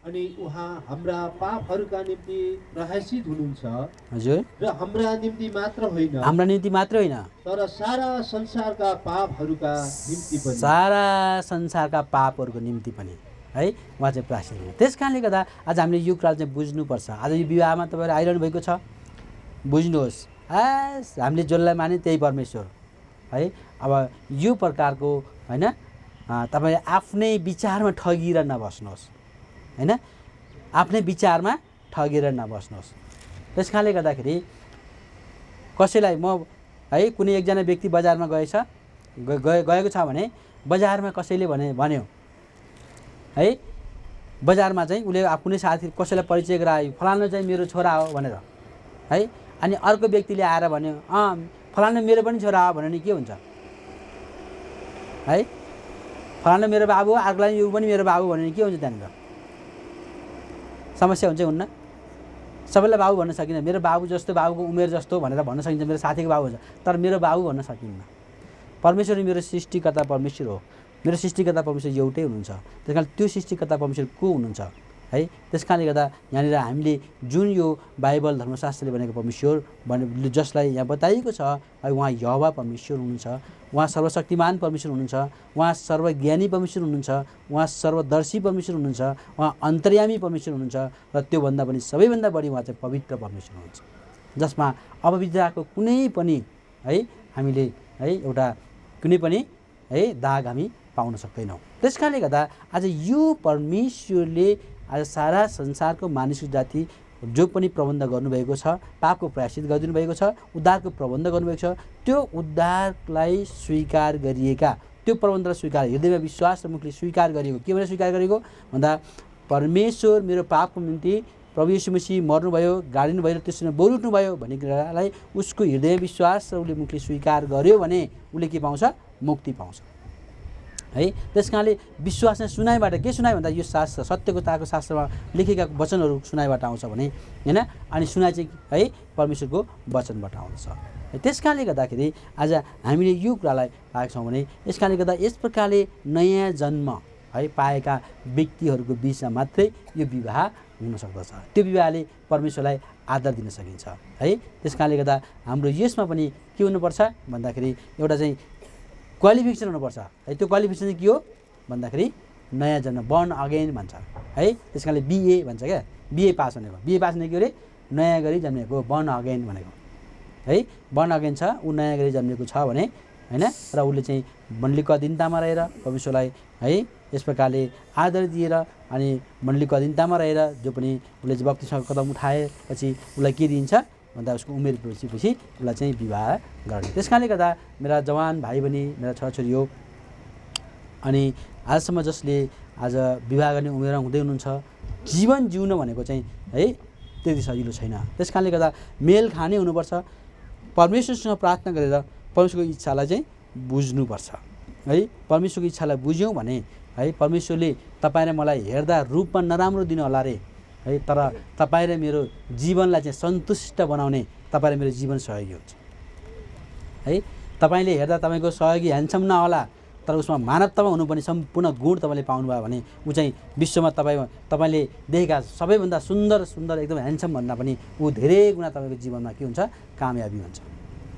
अनि उहाँ हाम्रा पापहरूका निम्ति प्रायश्चित हुनुहुन्छ हजुर र हाम्रा निम्ति मात्र होइन हाम्रा निम्ति मात्र होइन तर सारा संसारका पापहरूका निम्ति पनि सारा संसारका पापहरूको निम्ति पनि है उहाँ चाहिँ प्रायश्चित हुनु। त्यस कारणले गर्दा आज हामीले यो कुरालाई चाहिँ बुझ्नुपर्छ। आज यो विवाहमा तपाईँहरू आइरहनु भएको छ, बुझ्नुहोस् हामीले जसलाई माने त्यही परमेश्वर है। अब यो प्रकारको होइन तपाईँ आफ्नै विचारमा ठगिएर नबस्नुहोस् होइन, आफ्नै विचारमा ठगेर नबस्नुहोस्। त्यस कारणले गर्दाखेरि कसैलाई म है कुनै एकजना व्यक्ति बजारमा गएको छ भने बजारमा कसैले भन्यो है, बजारमा चाहिँ उसले कुनै साथी कसैलाई परिचय गरायो फलाना चाहिँ मेरो छोरा हो भनेर है, अनि अर्को व्यक्तिले आएर भन्यो फलाना मेरो पनि छोरा हो भने नि के हुन्छ है, फलाना मेरो बाबु हो अर्कोलाई यो पनि मेरो बाबु भने नि के हुन्छ, त्यहाँनिर समस्या हुन्छ हुन्न। सबैलाई बाबु भन्न सकिन्न, मेरो बाबु जस्तो बाबुको उमेर जस्तो भनेर भन्न सकिन्छ, मेरो साथीको बाबु हुन्छ, तर मेरो बाबु भन्न सकिन्न। परमेश्वर मेरो सृष्टिकर्ता परमेश्वर हो, मेरो सृष्टिकर्ता परमेश्वर एउटै हुनुहुन्छ। त्यस कारण त्यो सृष्टिकर्ता परमेश्वर को हुनुहुन्छ है। त्यस कारणले गर्दा यहाँनिर हामीले जुन यो बाइबल धर्मशास्त्रले भनेको परमेश्वर भने जसलाई यहाँ बताइएको छ है, उहाँ यहोवा परमेश्वर हुनुहुन्छ, उहाँ सर्वशक्तिमान परमेश्वर हुनुहुन्छ, उहाँ सर्वज्ञानी परमेश्वर हुनुहुन्छ, उहाँ सर्वदर्शी परमेश्वर हुनुहुन्छ, उहाँ अन्तर्यामी परमेश्वर हुनुहुन्छ र त्योभन्दा पनि सबैभन्दा बढी उहाँ चाहिँ पवित्र परमेश्वर हुनुहुन्छ, जसमा अपवित्रताको कुनै पनि है हामीले है एउटा कुनै पनि है दाग हामी पाउन सक्दैनौँ। त्यस कारणले गर्दा आज यो परमेश्वरले आज सारा संसारको मानिसको जाति जो पनि प्रबन्ध गर्नुभएको छ, पापको प्रायश्चित गरिदिनु भएको छ, उद्धारको प्रबन्ध गर्नुभएको छ, त्यो उद्धारलाई स्वीकार गरिएका त्यो प्रबन्धलाई स्वीकार हृदयमा विश्वास र मुखले स्वीकार गरिएको के भनेर स्वीकार गरेको भन्दा परमेश्वर मेरो पापको निम्ति प्रभु येशू मसीह मर्नुभयो, गाडिनुभयो र त्यसरी बोलुट्नुभयो भन्ने कुरालाई उसको हृदय विश्वास र उसले मुखले स्वीकार गर्यो भने उसले के पाउँछ, मुक्ति पाउँछ है। त्यस कारणले विश्वास नै सुनाइबाट के सुनाइ भन्दा यो शास्त्र सत्यताको शास्त्रमा लेखेका वचनहरू सुनाइबाट आउँछ भने होइन, अनि सुनाइ चाहिँ है परमेश्वरको वचनबाट आउँछ। त्यस कारणले गर्दाखेरि आज हामीले यो कुरालाई पाएका छौँ भने यस कारणले गर्दा यस प्रकारले नयाँ जन्म है पाएका व्यक्तिहरूको बिचमा मात्रै यो विवाह हुन सक्दछ। त्यो विवाहले परमेश्वरलाई आदर दिन सकिन्छ है। त्यस कारणले गर्दा हाम्रो यसमा पनि के हुनुपर्छ भन्दाखेरि एउटा चाहिँ क्वालिफिकेसन हुनुपर्छ है। त्यो क्वालिफिकेसन चाहिँ के हो भन्दाखेरि नयाँ जन्म, बर्न अगेन भन्छ है। त्यस कारणले बिए भन्छ क्या, बिए पास भनेको, बिए पास भनेको के अरे नयाँ गरी जन्मेको, बर्न अगेन भनेको है। बर्न अगेन छ, ऊ नयाँ गरी जन्मेको छ भने होइन, र उसले चाहिँ मण्डलीको अधीनतामा रहेर परमेश्वरलाई है यस प्रकारले आदर दिएर अनि मण्डलीको अधीनतामा रहेर जो पनि उसले चाहिँ बप्तिस्माको कदम उठाएपछि उसलाई के दिन्छ भन्दा उसको उमेर पछि उसलाई चाहिँ विवाह गर्ने। त्यस कारणले गर्दा मेरा जवान भाइ बहिनी, मेरा छोराछोरी हो अनि आजसम्म जसले आज विवाह गर्ने उमेरमा हुँदै हुनुहुन्छ, जीवन जिउनु भनेको चाहिँ है त्यति सजिलो छैन। त्यस कारणले गर्दा मेल खाने हुनुपर्छ, परमेश्वरसँग प्रार्थना गरेर परमेश्वरको इच्छालाई चाहिँ बुझ्नुपर्छ है। परमेश्वरको इच्छालाई बुझ्यौँ भने है परमेश्वरले तपाईँ र मलाई हेर्दा रूपमा नराम्रो दिनु होला रे है, तर तपाईँ र मेरो जीवनलाई चाहिँ सन्तुष्ट बनाउने तपाईँ र मेरो जीवन सहयोगी हुन्छ है। तपाईँले हेर्दा तपाईँको सहयोगी ह्यान्डसम नहोला, तर उसमा मानवतामा हुनुपर्ने सम्पूर्ण गुण तपाईँले पाउनुभयो भने ऊ चाहिँ विश्वमा तपाईँले देखेका सबैभन्दा सुन्दर एकदम ह्यान्डसम भन्दा पनि ऊ धेरै गुणा तपाईँको जीवनमा के हुन्छ, कामयाबी हुन्छ।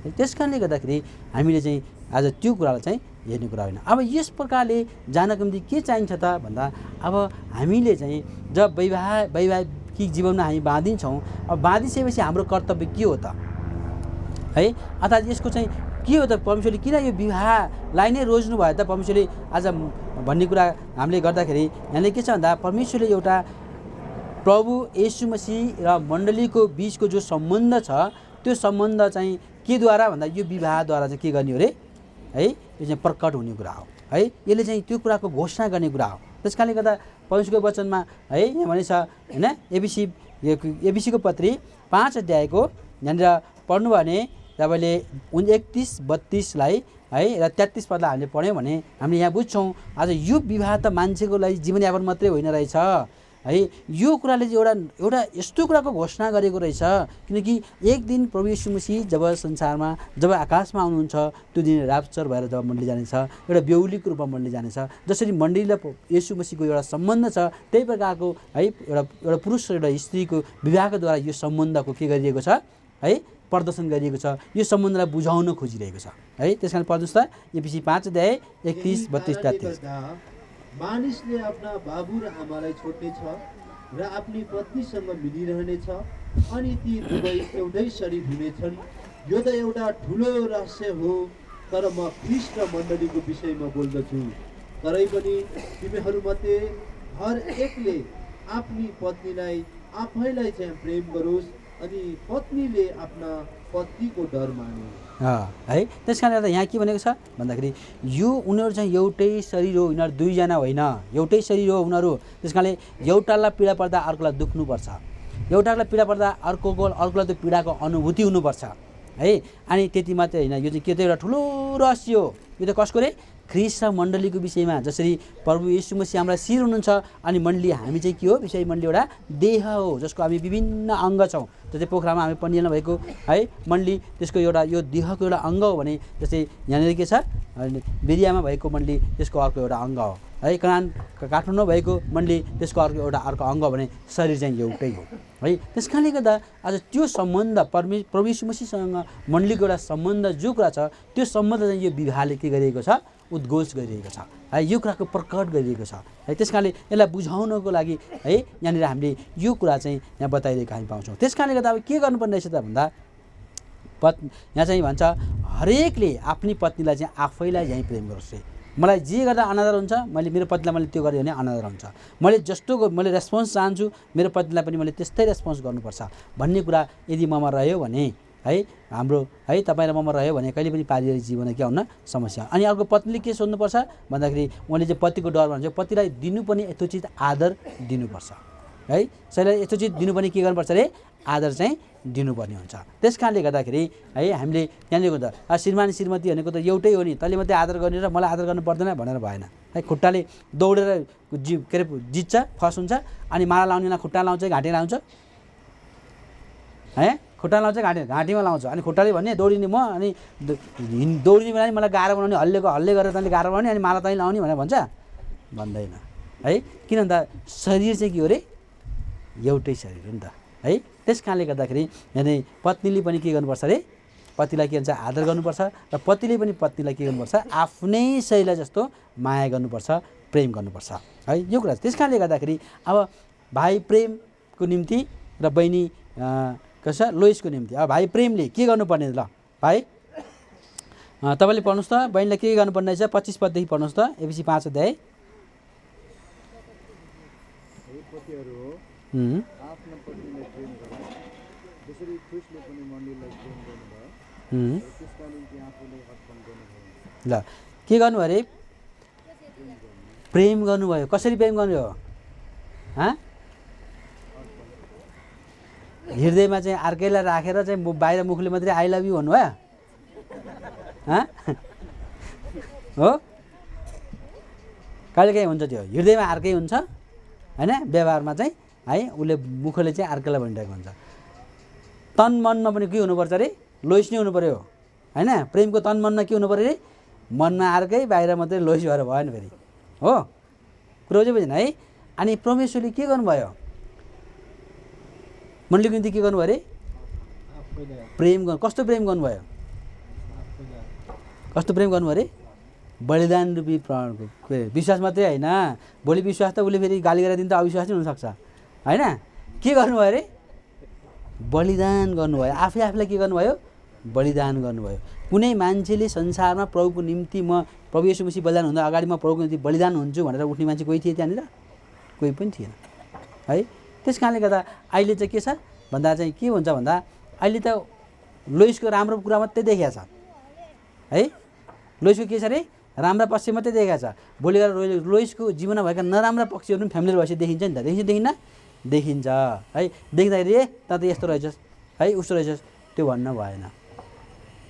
त्यस कारणले गर्दाखेरि हामीले चाहिँ आज त्यो कुरालाई चाहिँ हेर्ने कुरा होइन। अब यस प्रकारले जानको निम्ति के चाहिन्छ त भन्दा अब हामीले चाहिँ जब वैवाहिक जीवनमा हामी बाँधिन्छौँ, अब बाँधिसकेपछि हाम्रो कर्तव्य के हो त है, अर्थात् यसको चाहिँ के हो त, परमेश्वरले किन यो विवाहलाई नै रोज्नु भयो त परमेश्वरले आज भन्ने कुरा हामीले गर्दाखेरि यहाँले के छ भन्दा परमेश्वरले एउटा प्रभु येशू मसीह र मण्डलीको बिचको जो सम्बन्ध छ त्यो सम्बन्ध चाहिँ केद्वारा भन्दा यो विवाहद्वारा चाहिँ के गर्ने हो रे है, यो चाहिँ प्रकट हुने कुरा हो है। यसले चाहिँ त्यो कुराको घोषणा गर्ने कुरा हो। त्यस कारणले गर्दा परमेश्वरको वचनमा है यहाँ भनेछ होइन, एबिसीको पत्री 5 अध्यायको यहाँनिर पढ्नुभयो भने तपाईँले 31-32लाई है र 33 पदलाई हामीले पढ्यौँ भने हामीले यहाँ बुझ्छौँ आज यो विवाह त मान्छेको लागि जीवनयापन मात्रै होइन रहेछ है यो कुराले चाहिँ एउटा यस्तो कुराको घोषणा गरेको रहेछ, किनकि एक दिन प्रभु येशू मसीह जब संसारमा जब आकाशमा आउनुहुन्छ त्यो दिन ऱ्याप्चर भएर जब मण्डली जानेछ, एउटा बेहुलीको रूपमा मण्डली जानेछ। जसरी मण्डलीलाई येशू मसीहको एउटा सम्बन्ध छ, त्यही प्रकारको है एउटा पुरुष र एउटा स्त्रीको विवाहको द्वारा यो सम्बन्धको के गरिएको छ है, प्रदर्शन गरिएको छ। यो सम्बन्धलाई बुझाउन खोजिरहेको छ है। त्यसकारण पढ्नुहोस् त एफिसी 5:31-32-33। मानिसले आफ्ना बाबु र आमालाई छोड्नेछ र आफ्नी पत्नीसँग मिलिरहनेछ, अनि ती दुवै एउटै शरीर हुनेछन्। यो त एउटा ठुलो रहस्य हो, तर म ख्रीष्ट र मण्डलीको विषयमा बोल्दछु। तरै पनि तिमीहरूमध्ये हर एकले आफ्नी पत्नीलाई आफैलाई चाहिँ प्रेम गरोस्, अनि पत्नीले आफ्ना पतिको डर माने। है त्यस कारणले गर्दा यहाँ के भनेको छ भन्दाखेरि यो उनीहरू चाहिँ एउटै शरीर हो, यिनीहरू दुईजना होइन, एउटै शरीर हो उनीहरू। त्यस कारणले एउटालाई पीडा पर्दा अर्कोलाई दुख्नुपर्छ, एउटालाई पीडा पर्दा अर्कोलाई त्यो पीडाको अनुभूति हुनुपर्छ है। अनि त्यति मात्रै होइन, यो चाहिँ के त एउटा ठुलो रहस्य हो। यो त कसको रे? ख्रीष्ट र मण्डलीको विषयमा। जसरी प्रभु येशू मसीह हाम्रा शिर हुनुहुन्छ, अनि मण्डली हामी चाहिँ के हो? विषय मण्डली एउटा देह हो, जसको हामी विभिन्न अङ्ग छौँ। जस्तै पोखरामा हामी पनियालमा भएको है मण्डली, त्यसको एउटा यो देहको एउटा अङ्ग हो भने, जस्तै यहाँनिर के छ बेरियामा भएको मण्डली, त्यसको अर्को एउटा अङ्ग हो है। काठमाडौँ भएको मण्डली, त्यसको अर्को अङ्ग हो भने शरीर चाहिँ एउटै हो है। त्यस कारणले गर्दा आज त्यो सम्बन्ध प्रभु येशू मसीहसँग मण्डलीको एउटा सम्बन्ध जो कुरा छ, त्यो सम्बन्ध चाहिँ यो विवाहले के गरिएको छ? उद्घोष गरिरहेको छ है, यो कुराको प्रकट गरिरहेको छ है। त्यस कारणले यसलाई बुझाउनको लागि है यहाँनिर हामीले यो कुरा चाहिँ यहाँ बताइरहेको हामी पाउँछौँ। त्यस कारणले गर्दा अब के गर्नुपर्ने रहेछ त भन्दा यहाँ चाहिँ भन्छ हरेकले आफ्नी पत्नीलाई चाहिँ आफैलाई चाहिँ प्रेम गरोस् रे। मलाई जे गर्दा अनादर हुन्छ, मैले मेरो पत्नीलाई मैले त्यो गरेँ भने अनादर हुन्छ। मैले रेस्पोन्स चाहन्छु, मेरो पत्नीलाई पनि मैले त्यस्तै रेस्पोन्स गर्नुपर्छ भन्ने कुरा यदि ममा रह्यो भने है, हाम्रो है तपाईँ र ममा रह्यो भने कहिले पनि पारिवारिक जीवनमा के हुन समस्या। अनि अर्को पत्नीले के सोध्नुपर्छ भन्दाखेरि उहाँले चाहिँ पतिको डर भन्छ, पतिलाई दिनुपर्ने यथोचित आदर दिनुपर्छ है। शैलीलाई यथोचित दिनुपर्ने के गर्नुपर्छ अरे? आदर चाहिँ दिनुपर्ने हुन्छ। त्यस कारणले गर्दाखेरि है हामीले यहाँनिर गर्दा श्रीमान श्रीमती भनेको त एउटै हो नि, तैँले मात्रै आदर गर्ने र मलाई आदर गर्नु पर्दैन भनेर भएन है। खुट्टाले दौडेर के अरे जित्छ, फर्स्ट हुन्छ, अनि माला लाउनेलाई खुट्टा लाउँछ, घाँटी लाउँछ है, खुट्टा लाउँछ घाँटीमा लाउँछ, अनि खुट्टाले भन्ने दौडिने म, अनि दौडिने बेला नि मलाई गाह्रो बनाउने, हल्ले गरेर तैँले गाह्रो बनाउने, अनि माला तैँले लाउने भनेर भन्छ? भन्दैन है। किन भन्दा शरीर चाहिँ के हो अरे? एउटै शरीर हो नि त है। त्यस कारणले गर्दाखेरि यहाँनिर पत्नीले पनि के गर्नुपर्छ अरे? पतिलाई के भन्छ? आदर गर्नुपर्छ, र पतिले पनि पत्नीलाई के गर्नुपर्छ? आफ्नै शरीरलाई जस्तो माया गर्नुपर्छ, प्रेम गर्नुपर्छ है, यो कुरा। त्यस कारणले गर्दाखेरि अब भाइ प्रेमको निम्ति र बहिनी कसो लोइसको निम्ति अब भाइ प्रेमले के गर्नुपर्ने? ल भाइ तपाईँले पढ्नुहोस् त, बहिनीलाई के गर्नुपर्ने रहेछ? 25 पददेखि पढ्नुहोस् त, एफिसी 5 अध्याय। ल के गर्नु अरे? प्रेम गर्नुभयो। कसरी प्रेम गर्नु हो? हृदयमा चाहिँ अर्कैलाई राखेर चाहिँ बाहिर मुखले मात्रै आई लभ यु भन्नुभयो हो? कहिलेकाहीँ हुन्छ त्यो, हृदयमा अर्कै हुन्छ होइन, व्यवहारमा चाहिँ है उसले मुखले चाहिँ अर्कैलाई भनिरहेको हुन्छ। तन मनमा पनि के हुनुपर्छ अरे? लोइस नै हुनु पऱ्यो होइन। प्रेमको तन मनमा के हुनु पऱ्यो अरे? मनमा अर्कै, बाहिर मात्रै लोइस भएर भएन फेरि हो, कुरो चाहिँ बुझेन है। अनि परमेश्वरले के गर्नुभयो? मण्डलीको निम्ति के गर्नुभयो अरे? प्रेम गर्नु। कस्तो प्रेम गर्नुभयो? कस्तो प्रेम गर्नुभयो अरे? बलिदान रूपी प्राणको। विश्वास मात्रै होइन, भोलि विश्वास त उसले फेरि गाली गरेर दिन त अविश्वास नै हुनसक्छ होइन। के गर्नुभयो अरे? बलिदान गर्नुभयो। आफूलाई के गर्नुभयो? बलिदान गर्नुभयो। कुनै मान्छेले संसारमा प्रभुको निम्ति म प्रभु येशू मसीह बलिदान हुँदा अगाडि म प्रभुको निम्ति बलिदान हुन्छु भनेर उठ्ने मान्छे कोही थिए त्यहाँनिर? कोही पनि थिएन है। त्यस कारणले गर्दा अहिले चाहिँ के छ भन्दा चाहिँ के हुन्छ भन्दा अहिले त लोइसको राम्रो कुरा मात्रै देखिया छ है। लोइसको के छ अरे? राम्रा पक्ष मात्रै देखिया छ। भोलि गएर लोइसको जीवनमा भएका नराम्रा पक्षहरू पनि फ्यामिली भएपछि देखिन्छ नि त, देखिन्न? देखिन्छ है। देख्दाखेरि त यस्तो रहेछस् है, उस्तो रहेछस्, त्यो भन्न भएन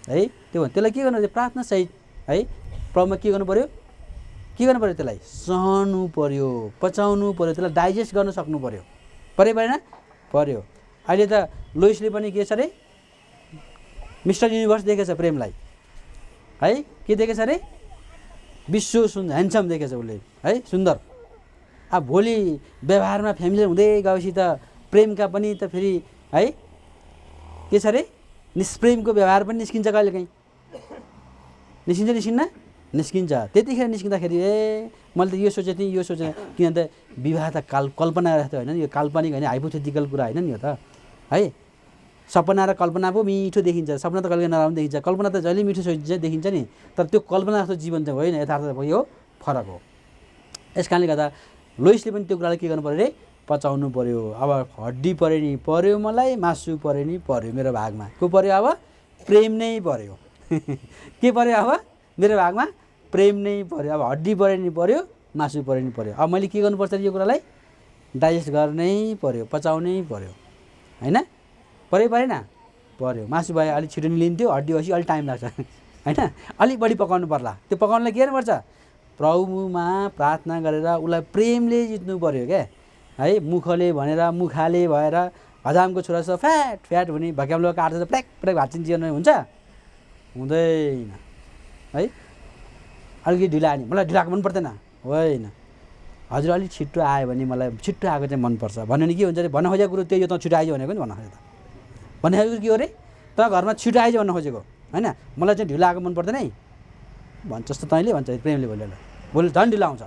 है। त्यसलाई के गर्नु? प्रार्थना सहित है प्रभुमा के गर्नु पऱ्यो? के गर्नु पऱ्यो त्यसलाई सहनु पऱ्यो पचाउनु पऱ्यो त्यसलाई डाइजेस्ट गर्न सक्नु पऱ्यो परेन पर्यो अहिले त लोइसले पनि के छ अरे मिस्टर युनिभर्स देखेछ प्रेमलाई है के देखेछ अरे विश्व सुन्दर ह्यान्डसम देखेछ उसले है सुन्दर अब भोलि व्यवहारमा फ्यामिली हुँदै गएपछि त प्रेमका पनि त फेरि है के छ अरे निष्प्रेमको व्यवहार पनि निस्किन्छ कहिलेकाहीँ निस्किन्छ निस्किन्छ त्यतिखेर निस्किँदाखेरि मैले त यो सोचेको थिएँ यो सोचेँ किन त विवाह त कल्पना जस्तो होइन नि यो काल्पनिक होइन हाइपोथेटिकल कुरा होइन नि यो त है सपना र कल्पना पो मिठो देखिन्छ सपना त कहिले नराम्रो देखिन्छ कल्पना त जहिले मिठो देखिन्छ नि तर त्यो कल्पना जस्तो जीवन चाहिँ होइन यथार्थ यो फरक हो यस कारणले गर्दा लोइसले पनि त्यो कुरालाई के गर्नु पऱ्यो अरे पचाउनु पऱ्यो अब हड्डी पऱ्यो नि पऱ्यो मलाई मासु पऱ्यो नि पऱ्यो मेरो भागमा को पऱ्यो अब प्रेम नै पऱ्यो के पऱ्यो अब मेरो भागमा प्रेम नै पऱ्यो अब हड्डी पऱ्यो नि पऱ्यो मासु पऱ्यो नि पऱ्यो अब मैले के गर्नुपर्छ यो कुरालाई डाइजेस्ट गर्नै पऱ्यो पचाउनै पऱ्यो होइन परेन पऱ्यो मासु भए अलिक छिटो निलिन्थ्यो हड्डी भएपछि अलिक टाइम लाग्छ होइन अलिक बढी पकाउनु पर्ला त्यो पकाउनलाई के गर्नुपर्छ प्रभुमा प्रार्थना गरेर उसलाई प्रेमले जित्नु पऱ्यो क्या है मुखले भनेर मुखाले भएर हजामको छोरा जस्तो फ्याट हुने भक्याम्लो काट्छ त प्ल्याक प्ल्याक भाँचिन जीवन हुन्छ हुँदैन है अलिकति ढिला आयो मलाई ढिलाएको मन पर्दैन होइन हजुर अलिक छिट्टो आयो भने मलाई छिट्टो आएको चाहिँ मनपर्छ भन्यो भने के हुन्छ अरे भन्न खोजेको कुरो त्यही हो त छिटो आइज भनेको नि भन्न खोजेको भन्ने खालको के हो अरे त घरमा छिटो आइज भन्न खोजेको होइन मलाई चाहिँ ढिलो आएको मन पर्दैन है भन्छ जस्तो तैँले भन्छ प्रेमले भोलि झन् ढिलो आउँछ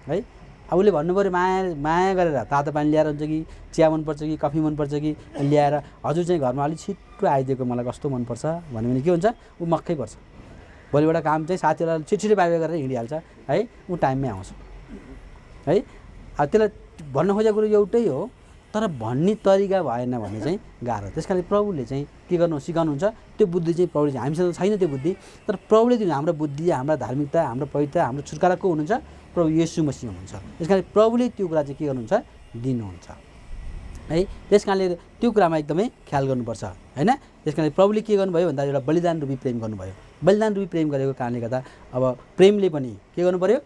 है अब उसले भन्नु पऱ्यो माया गरेर तातो पानी ल्याएर हुन्छ कि चिया मनपर्छ कि कफी मनपर्छ कि ल्याएर हजुर चाहिँ घरमा अलिक छिट्टो आइदिएको मलाई कस्तो मनपर्छ भन्यो भने के हुन्छ ऊ मक्कै पर्छ भोलिबाट काम चाहिँ साथीहरूलाई छिटो बाहिर गरेर हिँडिहाल्छ है ऊ टाइममै आउँछ है अब त्यसलाई भन्न खोजेको कुरो एउटै हो तर भन्ने तरिका भएन भने चाहिँ गाह्रो त्यस कारणले प्रभुले चाहिँ के गर्नु सिकाउनुहुन्छ त्यो बुद्धि चाहिँ प्रभुले चाहिँ हामीसँग छैन त्यो बुद्धि तर प्रभुले दिनु हाम्रो बुद्धि हाम्रो धार्मिकता हाम्रो पवित्रता हाम्रो छुटकारा को हुनुहुन्छ प्रभु येशू मसीह हुनुहुन्छ त्यस कारणले प्रभुले त्यो कुरा चाहिँ के गर्नुहुन्छ दिनुहुन्छ है त्यस कारणले त्यो कुरामा एकदमै ख्याल गर्नुपर्छ होइन त्यस कारणले प्रभुले के गर्नुभयो भन्दा एउटा बलिदान रूपी प्रेम गर्नुभयो बलिदान रूपी प्रेम गरेको कारणले गर्दा अब प्रेमले पनि के गर्नु पर्यो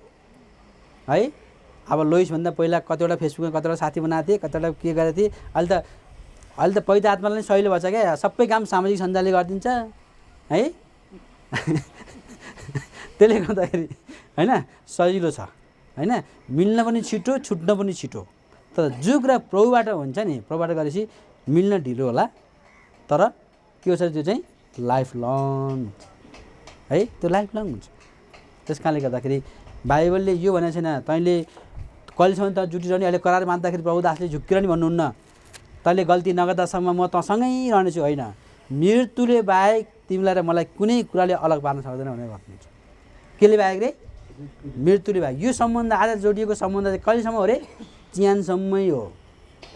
है अब लोइसभन्दा पहिला कतिवटा फेसबुकमा कतिवटा साथी बनाएको थिएँ कतिवटा के गरेको थिएँ अहिले त पवित्र आत्मालाई नै सहिलो भएछ क्या सबै काम सामाजिक सञ्जालले गरिदिन्छ है त्यसले गर्दाखेरि होइन सजिलो छ होइन मिल्न पनि छिटो छुट्न पनि छिटो तर जो कुरा प्रभुबाट हुन्छ नि प्रभुबाट गरेपछि मिल्न ढिलो होला तर के हुन्छ त्यो चाहिँ लाइफ लङ है त्यो लाइफ लङ हुन्छ त्यस कारणले गर्दाखेरि बाइबलले यो भनेको छैन तैँले कहिलेसम्म त जुटिरहने अहिले करार मान्दाखेरि प्रभु दासले झुक्किएर नि भन्नुहुन्न तैँले गल्ती नगर्दासम्म म तँसँगै रहनेछु होइन मृत्युले बाहेक तिमीलाई र मलाई कुनै कुराले अलग पार्न सक्दैन भनेर भन्नुहुन्छ केले बाहेक रे मृत्युले बाहेक यो सम्बन्ध आज जोडिएको सम्बन्ध चाहिँ कहिलेसम्म हो रे चिहानसम्मै हो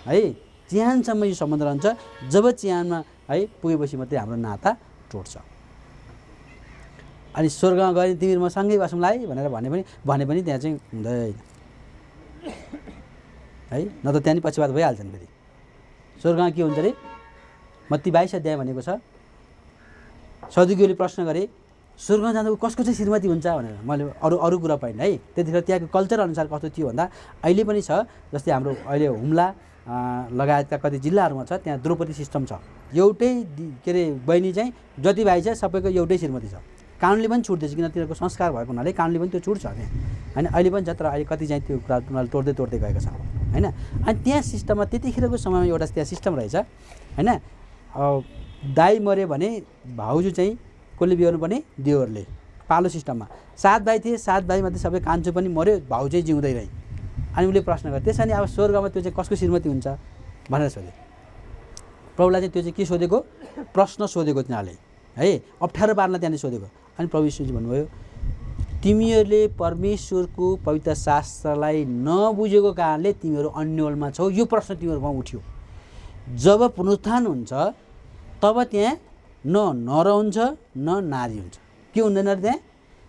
है चिहानसम्म यो सम्बन्ध रहन्छ जब चिहानमा है पुगेपछि मात्रै हाम्रो नाता टोट्छ अनि स्वर्गमा गए तिमी म सँगै बसौँला है भनेर भने पनि त्यहाँ चाहिँ हुँदैन है न त त्यहाँ नि पछिबाट भइहाल्छ नि फेरि स्वर्गमा के हुन्छ अरे मत्ती 22 अध्याय भनेको छ सदुकीले प्रश्न गरे स्वर्गमा जाँदा कसको चाहिँ श्रीमती हुन्छ भनेर मैले अरू कुरा पाइनँ है त्यतिखेर त्यहाँको कल्चर अनुसार कस्तो थियो भन्दा अहिले पनि छ जस्तै हाम्रो अहिले हुम्ला लगायतका कति जिल्लाहरूमा छ त्यहाँ द्रौपदी सिस्टम छ एउटै के अरे बहिनी चाहिँ जति भाइ छ सबैको एउटै श्रीमती छ कानुनले पनि छुट्दैछ किन तिनीहरूको संस्कार भएको हुनाले कानुनले पनि त्यो छुट्छ त्यहाँ होइन अहिले पनि छ तर अहिले कति चाहिँ त्यो कुरा उनीहरूले तोड्दै गएको छ होइन अनि त्यहाँ सिस्टममा त्यतिखेरको समयमा एउटा त्यहाँ सिस्टम रहेछ होइन दाइ मऱ्यो भने भाउजू चाहिँ कसले बिहाउनु पर्ने देवरले पालो सिस्टममा 7 भाइ थिए 7 भाइमध्ये सबै कान्छो पनि मऱ्यो भाउ चाहिँ जिउँदै रहे अनि उसले प्रश्न गरे त्यसैले अब स्वर्गमा त्यो चाहिँ कसको श्रीमती हुन्छ भनेर सोधे प्रभुलाई चाहिँ त्यो चाहिँ के सोधेको प्रश्न सोधेको तिनीहरूले है अप्ठ्यारो पार्न त्यहाँनिर सोधेको अनि प्रभु यीशुले भन्नुभयो तिमीहरूले परमेश्वरको पवित्र शास्त्रलाई नबुझेको कारणले तिमीहरू अन्योलमा छौ यो प्रश्न तिमीहरूमा उठ्यो जब पुनरुत्थान हुन्छ तब त्यहाँ न नर हुन्छ न नारी हुन्छ के हुँदैन अरे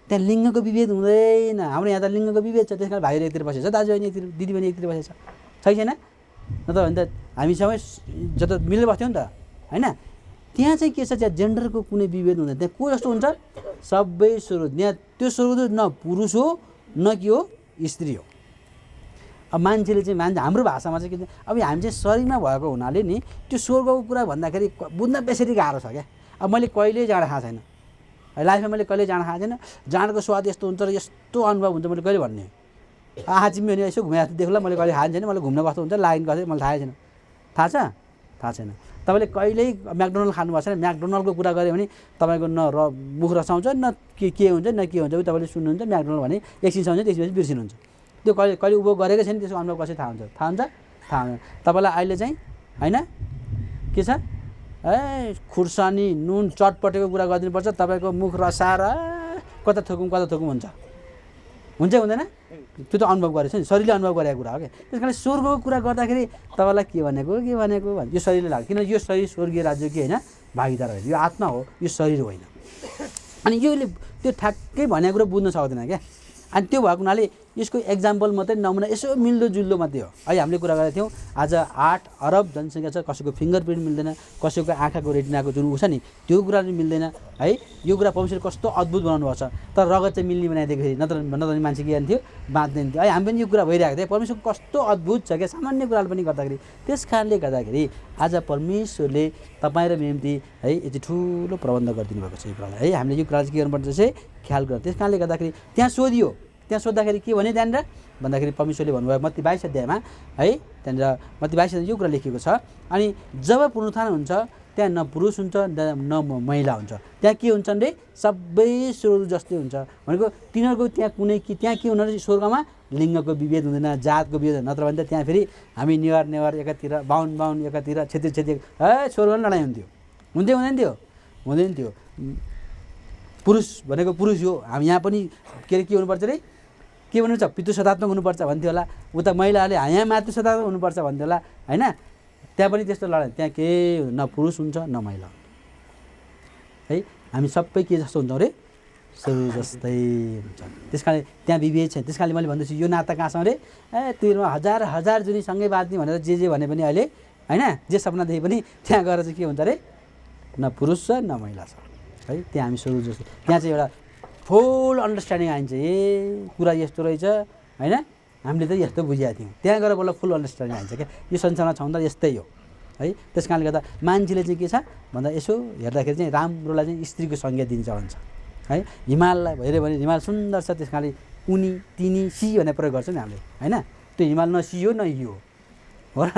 त्यहाँ लिङ्गको विभेद हुँदैन हाम्रो यहाँ त लिङ्गको विभेद छ त्यस कारण भाइहरू एकतिर बसेछ दाजुबहिनी एकतिर दिदीबहिनी एकतिर बसेछ छैन न त भने त हामीसँगै जता मिलेर बस्थ्यो नि त होइन त्यहाँ चाहिँ के छ त्यहाँ जेन्डरको कुनै विभेद हुँदैन त्यहाँ को जस्तो हुन्छ सबै स्वरूप यहाँ त्यो स्वरूप न पुरुष हो न कि हो स्त्री हो। अब मान्छेले चाहिँ हाम्रो भाषामा चाहिँ के अब हामी चाहिँ शरीरमा भएको हुनाले नि त्यो स्वर्गको कुरा भन्दाखेरि बुझ्न बेसरी गाह्रो छ क्या। अब मैले कहिल्यै जाँड खाएको छैन, लाइफमा मैले कहिल्यै जाँड खाएको छैन। जाँडको स्वाद यस्तो हुन्छ र यस्तो अनुभव हुन्छ मैले कहिले भन्ने आँखा चिम्यो भने यसो घुमेर देख्ला मैले कहिले खाएको छैन। मलाई घुम्न कस्तो हुन्छ लाइन कस्तो मलाई थाहै छैन। थाहा छ? थाहा छैन। तपाईँले कहिल्यै म्याकडोनल्ड खानुभएको छैन, म्याकडोनल्डको कुरा गऱ्यो भने तपाईँको न मुख रसाउँछ न के हुन्छ न के हुन्छ तपाईँले सुन्नुहुन्छ म्याकडोनल्ड भने एकछिन सम्झन्छ त्यसपछि बिर्सिनुहुन्छ। त्यो कहिले कहिले उभो गरेकै छैन त्यसको अनुभव कसरी थाहा हुन्छ? थाहा हुन्छ? थाहा हुन्छ। तपाईँलाई अहिले चाहिँ होइन के छ ए खुर्सानी नुन चटपटेको कुरा गरिदिनुपर्छ तपाईँको मुख रसाएर कता थुकुम हुन्छ हुन्छ हुँदैन? त्यो त अनुभव गरेको छ नि, शरीरले अनुभव गरेको कुरा हो क्या। त्यस कारण स्वर्गको कुरा गर्दाखेरि तपाईँलाई के भनेको यो शरीरले लाग्छ। किन यो शरीर स्वर्गीय राज्य के होइन भागीदार होइन, यो आत्मा हो, यो शरीर होइन। अनि योले त्यो ठ्याक्कै भनेको कुरा बुझ्न सक्दैन क्या। अनि त्यो भएको हुनाले यसको एक्जाम्पल मात्रै नमुना यसो मिल्दोजुल्दो मात्रै हो। अहिले हामीले कुरा गरेका थियौँ आज 8 अरब जनसङ्ख्या छ, कसैको फिङ्गरप्रिन्ट मिल्दैन, कसैको आँखाको रेटिनाको जुन ऊ छ नि त्यो कुरा पनि मिल्दैन है। यो कुरा परमेश्वरले कस्तो अद्भुत बनाउनु भएको छ। तर रगत चाहिँ मिल्ने बनाइदिएको फेरि नत्र मान्छे के हुन्थ्यो बाँच्दैन थियो है। हामी पनि यो कुरा भइरहेको थियो परमेश्वरको कस्तो अद्भुत छ क्या सामान्य कुराले पनि गर्दाखेरि। त्यस कारणले गर्दाखेरि आज परमेश्वरले तपाईँ र निम्ति है यति ठुलो प्रबन्ध गरिदिनु भएको छ यो कुरालाई है। हामीले यो कुरा चाहिँ के गर्नुपर्छ चाहिँ ख्याल गर्नु। त्यस कारणले गर्दाखेरि त्यहाँ सोद्धाखेरि के भने त्यहाँनिर भन्दाखेरि परमेश्वरले भन्नुभयो मत्ती 22 अध्यायमा है, त्यहाँनिर मत्ती 22 अध्यायमा यो कुरा लेखेको छ। अनि जब पुनरुत्थान हुन्छ त्यहाँ न पुरुष हुन्छ न महिला हुन्छ, त्यहाँ के हुन्छन् रे सबै स्वर्ग जस्तै हुन्छ भनेको तिनीहरूको त्यहाँ के हुँदैन स्वर्गमा लिङ्गको विभेद हुँदैन, जातको विभेद नत्र भने त त्यहाँ फेरि हामी नेवार एकातिर बाहुन एकातिर छेत्री है स्वर्गमा लडाइँ हुँदैन थियो। पुरुष भनेको पुरुष हो, हामी यहाँ पनि के हुनुपर्छ रे के भन्नुहुन्छ पितृसत्तात्मक हुनुपर्छ भन्थ्यो होला, उता महिलाहरूले यहाँ मातृसत्तात्मक हुनुपर्छ भन्थ्यो होला होइन। त्यहाँ पनि त्यस्तो लडाइँ, त्यहाँ के न पुरुष हुन्छ न महिला है। हामी सबै के जस्तो हुन्छौँ रे शरीर जस्तै हुन्छ। त्यस कारण त्यहाँ विभेद छैन। त्यस कारणले मैले भन्दैछु यो नाता कहाँसँग रे तिरमा हजार जुनी सँगै बाँच्ने भनेर जे भने पनि अहिले होइन जे सपना देखे पनि त्यहाँ गएर चाहिँ के हुन्छ रे न पुरुष छ न महिला छ है। त्यहाँ हामी स्वरूप जस्तो त्यहाँ चाहिँ एउटा फुल अन्डरस्ट्यान्डिङ आइन्छ ए कुरा यस्तो रहेछ होइन। हामीले त यस्तो बुझेका थियौँ, त्यहाँ गएर बल्ल फुल अन्डरस्ट्यान्डिङ आइन्छ क्या यो संसारमा छँदा यस्तै हो है। त्यस कारणले गर्दा मान्छेले चाहिँ के छ भन्दा यसो हेर्दाखेरि चाहिँ राम्रोलाई चाहिँ स्त्रीको संज्ञा दिन्छ भन्छ है। हिमाललाई हेऱ्यो भने हिमाल सुन्दर छ, त्यस कारणले उनी तिनी सी भनेर प्रयोग गर्छ नि हामीले होइन। त्यो हिमाल न सी हो न यो हो र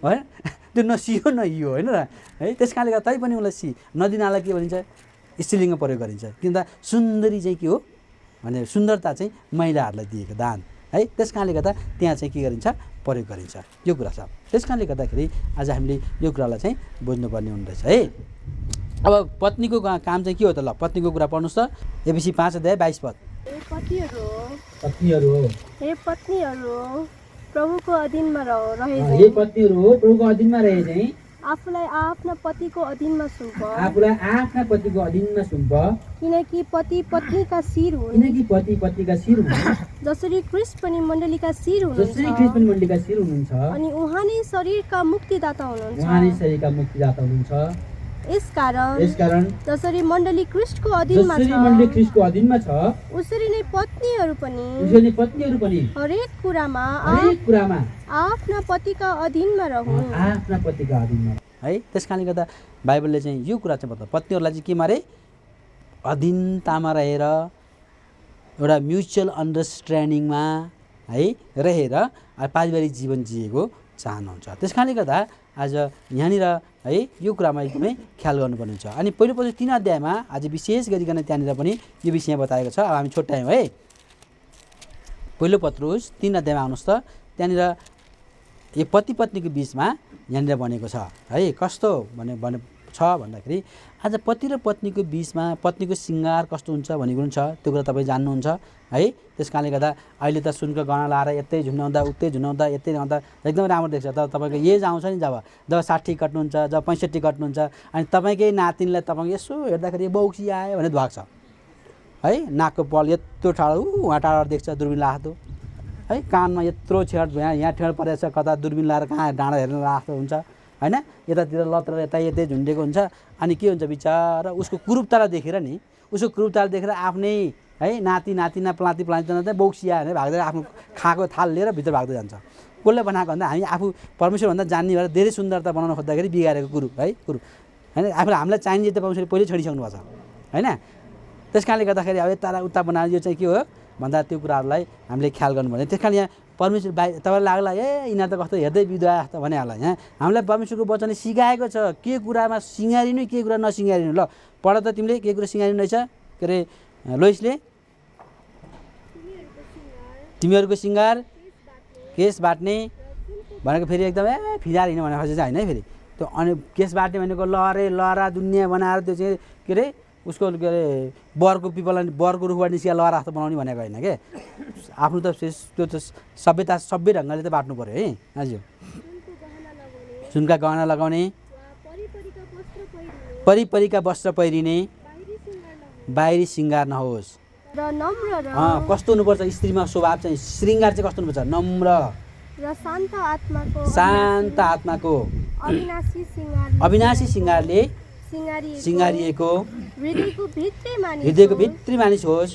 होइन, त्यो न सी हो न यो होइन र है। त्यस कारणले गर्दा तैपनि उसलाई सी नदिनालाई के भनिन्छ स्त्रीलिङ्ग प्रयोग गरिन्छ। किन त सुन्दरी चाहिँ के हो भने सुन्दरता चाहिँ महिलाहरूलाई दिएको दान है। त्यस कारणले गर्दा त्यहाँ चाहिँ के गरिन्छ प्रयोग गरिन्छ यो कुरा छ। त्यस कारणले गर्दाखेरि आज हामीले यो कुरालाई चाहिँ बुझ्नुपर्ने हुँदैछ है। अब पत्नीको काम चाहिँ के हो त ल पत्नीको कुरा पढ्नुहोस् त एफिसी 5 अध्याय 22 पद। पत्नीहरू प्रभुको अधीनमा रहे चाहिँ आफूलाई आफ्ना पतिको अधीनमा सुम्प किनकि पति पत्नीका शिर हुन् जसरी ख्रीष्ट पनि मण्डलीका शिर हुनुहुन्छ अनि उहाँ नै शरीरका मुक्तिदाता हुनुहुन्छ। यसकारण जसरी मण्डली ख्रीष्टको अधीनमा छ उसरी नै पत्नीहरू पनि हरेक कुरामा आफ्ना पतिका अधीनमा रहन् है। त्यस कारणले गर्दा बाइबलले चाहिँ यो कुरा चाहिँ बताउँछ पत्नीहरूलाई चाहिँ के मारे अधीनतामा रहेर एउटा म्युचुअल अन्डरस्ट्यान्डिङमा है रहेर पारिवारिक जीवन जिएको चाहनुहुन्छ। त्यस कारणले गर्दा आज यहाँनिर है यो कुरामा एकदमै ख्याल गर्नुपर्ने हुन्छ। अनि पहिलो 3 अध्यायमा आज विशेष गरिकन त्यहाँनिर पनि यो विषय बताएको छ। अब हामी छोट्यायौँ है। पहिलो पत्रुस 3 अध्यायमा आउनुहोस् त, त्यहाँनिर यो पति पत्नीको बिचमा यहाँनिर भनेको छ है कस्तो छ भन्दाखेरि आज पति र पत्नीको बिचमा पत्नीको सिँगार कस्तो हुन्छ भनेको पनि छ। त्यो कुरा तपाईँ जान्नुहुन्छ है। त्यस कारणले गर्दा अहिले त सुनको गहना लाएर यतै झुन्डाउँदा उतै झुन्डाउँदा यतै ल्याउँदा एकदम राम्रो देख्छ। तर तपाईँको एज आउँछ नि जब 60 कट्नुहुन्छ जब 65 कट्नुहुन्छ अनि तपाईँकै नातिनीलाई तपाईँको यसो हेर्दाखेरि बौक्सी आयो भने भाग्छ है। नाकको पल यत्रो टाढो उहाँ टाढो देख्छ दुर्बिन लाग्दो है। कानमा यत्रो छेड यहाँ ठेड परेछ कता दुर्बिन लाएर कहाँ डाँडा हेर्न लाग्दो हुन्छ होइन। यतातिर लत्र यतै झुन्डेको हुन्छ। अनि के हुन्छ बिचारा उसको कुरूपतालाई देखेर नि उसको कुरूपतालाई देखेर आफ्नै है नाति नातिना प्लाती प्लाती बौक्सिया भनेर भाग्दै आफ्नो खाएको थाल लिएर भित्र भाग्दै जान्छ। कसले बनाएको भन्दा हामी आफू परमेश्वरभन्दा जान्ने भएर धेरै सुन्दरता बनाउन खोज्दाखेरि बिगारेको कुरो होइन आफूलाई हामीलाई चाहिने त परमेश्वरले पहिल्यै छोडिसक्नु भएको छ होइन। त्यस कारणले गर्दाखेरि अब यता उता बनाएर यो चाहिँ के हो भन्दा त्यो कुराहरूलाई हामीले ख्याल गर्नुपर्ने। त्यस कारण यहाँ परमेश्वर तपाईँलाई लाग्ला यिनीहरू त कस्तो हेर्दै विधवा जस्तो भने होला। यहाँ हामीलाई परमेश्वरको वचनले सिकाएको छ के कुरामा सिँगारिनु के कुरा नसिँगारिनु। ल पढ त तिमीले के कुरा सिँगारिनु रहेछ के अरे लोइसले तिमीहरूको सिँगार केस बाट्ने भनेको फेरि एकदम फिजार हिँड्ने भनेको चाहिँ होइन है फेरि त्यो अनि केस बाट्ने भनेको लहरा दुनियाँ बनाएर त्यो चाहिँ के अरे उसको के अरे बरको पिपललाई बरको रुखबाट निस्किया लहरा जस्तो बनाउने भनेको होइन के आफ्नो त त्यो त सभ्य ढङ्गले त बाट्नु पऱ्यो है हजुर। सुनका गहना लगाउने परिपरिका वस्त्र पहिरिने बाहिरी सिँगार नहोस् र नम्र र कस्तो हुनुपर्छ स्त्रीमा स्वभाव चाहिँ श्रृङ्गार चाहिँ कस्तो हुनुपर्छ नम्र र शान्त आत्माको अविनाशी सिँगारले सिँगारिएको हृदयको भित्री मानिस होस्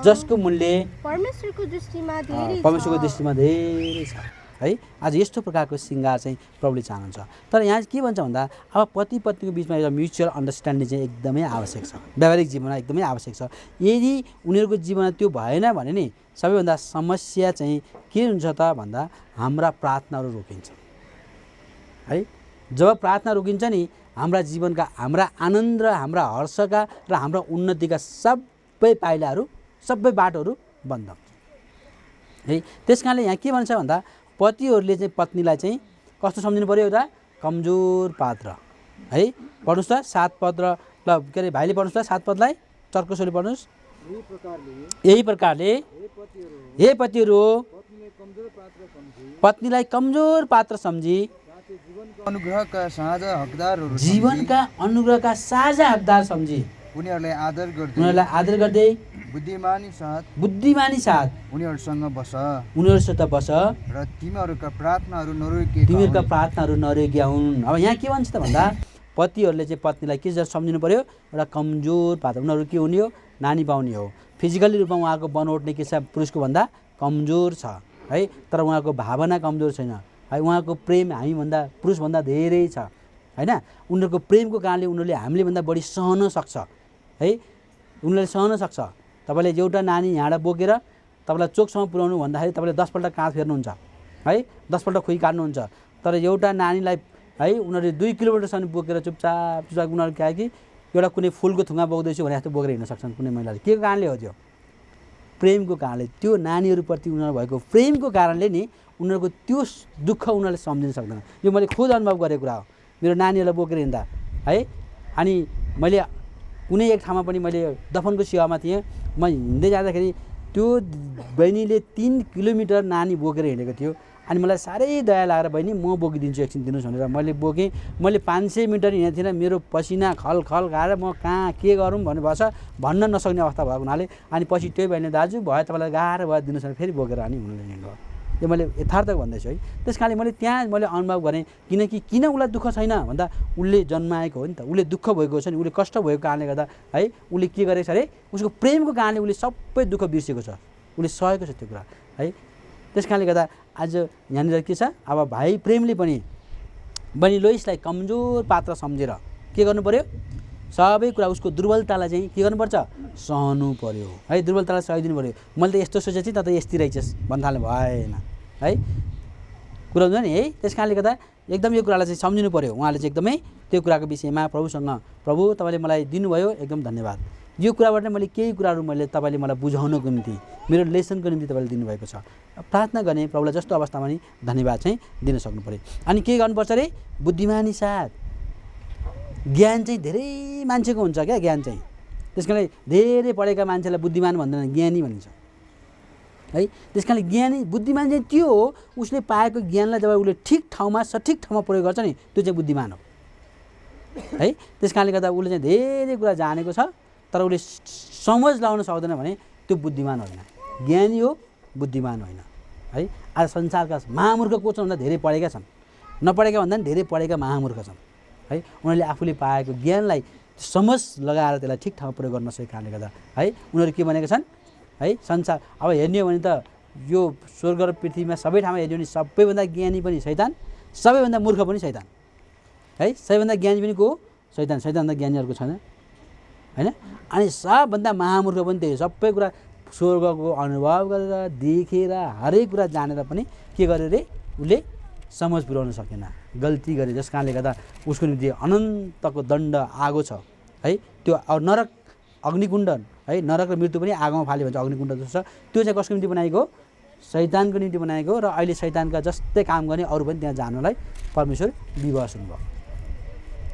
जसको मूल्य परमेश्वरको दृष्टिमा धेरै छ है। आज यस्तो प्रकारको सिँगार चाहिँ प्रभुले चाहनुहुन्छ। तर यहाँ के भन्छ भन्दा अब पति पत्नीको बिचमा एउटा म्युचुअल अन्डरस्ट्यान्डिङ चाहिँ एकदमै आवश्यक छ। व्यावहारिक जीवनमा एकदमै आवश्यक छ। यदि उनीहरूको जीवनमा त्यो भएन भने नि सबैभन्दा समस्या चाहिँ के हुन्छ त भन्दा हाम्रा प्रार्थनाहरू रोकिन्छ है। जब प्रार्थना रोकिन्छ नि हाम्रा जीवनका हाम्रा आनन्द र हाम्रा हर्षका र हाम्रा उन्नतिका सबै पाइलाहरू सबै बाटोहरू बन्द हुन्छ है। त्यस कारणले यहाँ के भन्छ भन्दा पतिहरूले चाहिँ पत्नीलाई चाहिँ कस्तो सम्झिनु पऱ्यो एउटा कमजोर पात्र है। पढ्नुहोस् त 7 पद र ल के अरे भाइले पढ्नुहोस् त 7 पदलाई चर्कोसोले पढ्नुहोस्। यही प्रकारले हे पतिहरू पत्नीलाई कमजोर पात्र सम्झी अनुग्रहका साझा हकदारहरू जीवनका अनुग्रहका साझा हकदार सम्झी उनीहरूलाई आदर गर्दै बुद्धिमानी साथ उनीहरूसँग उनीहरूसित बस र तिमीहरूका प्रार्थनाहरू नरोकिया हुन्। अब यहाँ के भन्छ त भन्दा पतिहरूले चाहिँ पत्नीलाई के सम्झिनु पर्यो एउटा कमजोर पात्र उनीहरू के हुने हो नानी पाउने हो। फिजिकली रूपमा उहाँको बनोट नै के छ पुरुषको भन्दा कमजोर छ है। तर उहाँको भावना कमजोर छैन है। उहाँको प्रेम हामीभन्दा पुरुषभन्दा धेरै छ होइन। उनीहरूको प्रेमको कारणले उनीहरूले हामीले भन्दा बढी सहन सक्छ है। उनीहरूले सहन सक्छ। तपाईँले एउटा नानी यहाँबाट बोकेर तपाईँलाई चोकसम्म पुर्याउनु भन्दाखेरि तपाईँले 10 पल्ट काँध फेर्नुहुन्छ है 10 पल्ट खुइ काट्नुहुन्छ। तर एउटा नानीलाई है उनीहरूले 2 किलोमिटरसम्म बोकेर चुपचाप उनीहरू के कि एउटा कुनै फुलको थुङ्गा बोक्दैछु भने जस्तो बोकेर हिँड्न सक्छन् कुनै महिलाले। के कारणले हो त्यो प्रेमको कारणले त्यो नानीहरूप्रति उनीहरू भएको प्रेमको कारणले नि उनीहरूको त्यो दुःख उनीहरूले सम्झिन सक्दैन। यो मैले खुद अनुभव गरेको कुरा हो। मेरो नानीहरूलाई बोकेर हिँड्दा है अनि मैले कुनै एक ठाउँमा पनि मैले दफनको सेवामा थिएँ। म हिँड्दै जाँदाखेरि त्यो बहिनीले 3 किलोमिटर नानी बोकेर हिँडेको थियो अनि मलाई साह्रै दया लागेर बहिनी म बोकिदिन्छु एकछिन दिनुहोस् भनेर मैले बोकेँ। मैले 500 मिटर हिँडेको थिइनँ मेरो पसिना खल खाएर म कहाँ के गरौँ भन्ने भएछ भन्न नसक्ने अवस्था भएको हुनाले अनि पछि त्यही बहिनी दाजु भयो तपाईँलाई गाह्रो भयो दिनुहोस् भने फेरि बोकेर अनि हुनले हिँड्नु। यो मैले यथार्थ भन्दैछु है। त्यस कारणले मैले त्यहाँ मैले अनुभव गरेँ किनकि किन उसलाई दुःख छैन भन्दा उसले जन्माएको हो नि त उसले दुःख भएको छ नि उसले कष्ट भएको कारणले गर्दा है उसले के गरेको छ अरे उसको प्रेमको कारणले उसले सबै दुःख बिर्सेको छ उसले सहेको छ त्यो कुरा है। त्यस कारणले गर्दा आज यहाँनिर के छ अब भाइ प्रेमले पनि बहिनी लोइसलाई कमजोर पात्र सम्झेर के गर्नु पर्यो सबै कुरा उसको दुर्बलतालाई चाहिँ के गर्नुपर्छ सहनु पर्यो है। दुर्बलतालाई सहिदिनु पर्यो। मैले त यस्तो सोचेँ त यस्तै रहेछस् भन्न थाल्नु भएन है कुरा हुन्छ नि है। त्यस कारणले गर्दा एकदम यो कुरालाई चाहिँ सम्झिनु पर्यो। उहाँले चाहिँ एकदमै त्यो कुराको विषयमा प्रभुसँग प्रभु तपाईँले मलाई दिनुभयो एकदम धन्यवाद। यो कुराबाट मैले केही कुराहरू तपाईँले मलाई बुझाउनको निम्ति मेरो लेसनको निम्ति तपाईँले दिनुभएको छ। प्रार्थना गर्ने प्रभुलाई जस्तो अवस्थामा नि धन्यवाद चाहिँ दिन सक्नु पर्यो। अनि के गर्नुपर्छ अरे बुद्धिमानी साथ ज्ञान चाहिँ धेरै मान्छेको हुन्छ क्या ज्ञान चाहिँ। त्यस कारणले धेरै पढेका मान्छेलाई बुद्धिमान भन्दैन ज्ञानी भनिन्छ है। त्यस कारणले ज्ञानी बुद्धिमान चाहिँ त्यो हो उसले पाएको ज्ञानलाई जब उसले ठिक ठाउँमा सठिक ठाउँमा प्रयोग गर्छ नि त्यो चाहिँ बुद्धिमान हो है। त्यस कारणले गर्दा उसले चाहिँ धेरै कुरा जानेको छ तर उसले समझ लाउन सक्दैन भने त्यो बुद्धिमान होइन ज्ञानी हो बुद्धिमान होइन है। आज संसारका महामूर्ख को छन् भन्दा धेरै पढेका छन् नपढेका भन्दा पनि धेरै पढेका महामूर्ख छन् है। उनीहरूले आफूले पाएको ज्ञानलाई समझ लगाएर त्यसलाई ठिक ठाउँमा प्रयोग गर्न नसकेको कारणले गर्दा है उनीहरू के भनेका छन् है संसार अब हेर्ने हो भने त यो स्वर्ग र पृथ्वीमा सबै ठाउँमा हेर्ने हो भने सबैभन्दा ज्ञानी पनि शैतान सबैभन्दा मूर्ख पनि शैतान है सबैभन्दा ज्ञानी पनि को शैतान शैतानभन्दा ज्ञानीहरूको छैन हैन अनि सबभन्दा महामूर्ख पनि त्यही सबै कुरा स्वर्गको अनुभव गरेर देखेर हरेक कुरा जानेर पनि के गरे रे उसले समझ पुर्याउन सकेन गल्ती गरे जस कारणले गर्दा उसको निम्ति अनन्तको दण्ड आगो छ है त्यो नरक अग्निकुण्ड है नरक र मृत्यु पनि आगोमा फाल्यो भन्छ अग्निकुण्ड जस्तो छ त्यो चाहिँ कसको निम्ति बनाएको शैतानको निम्ति बनाएको र अहिले शैतानका जस्तै काम गर्ने अरू पनि त्यहाँ जानुलाई परमेश्वर विवश हुनुभयो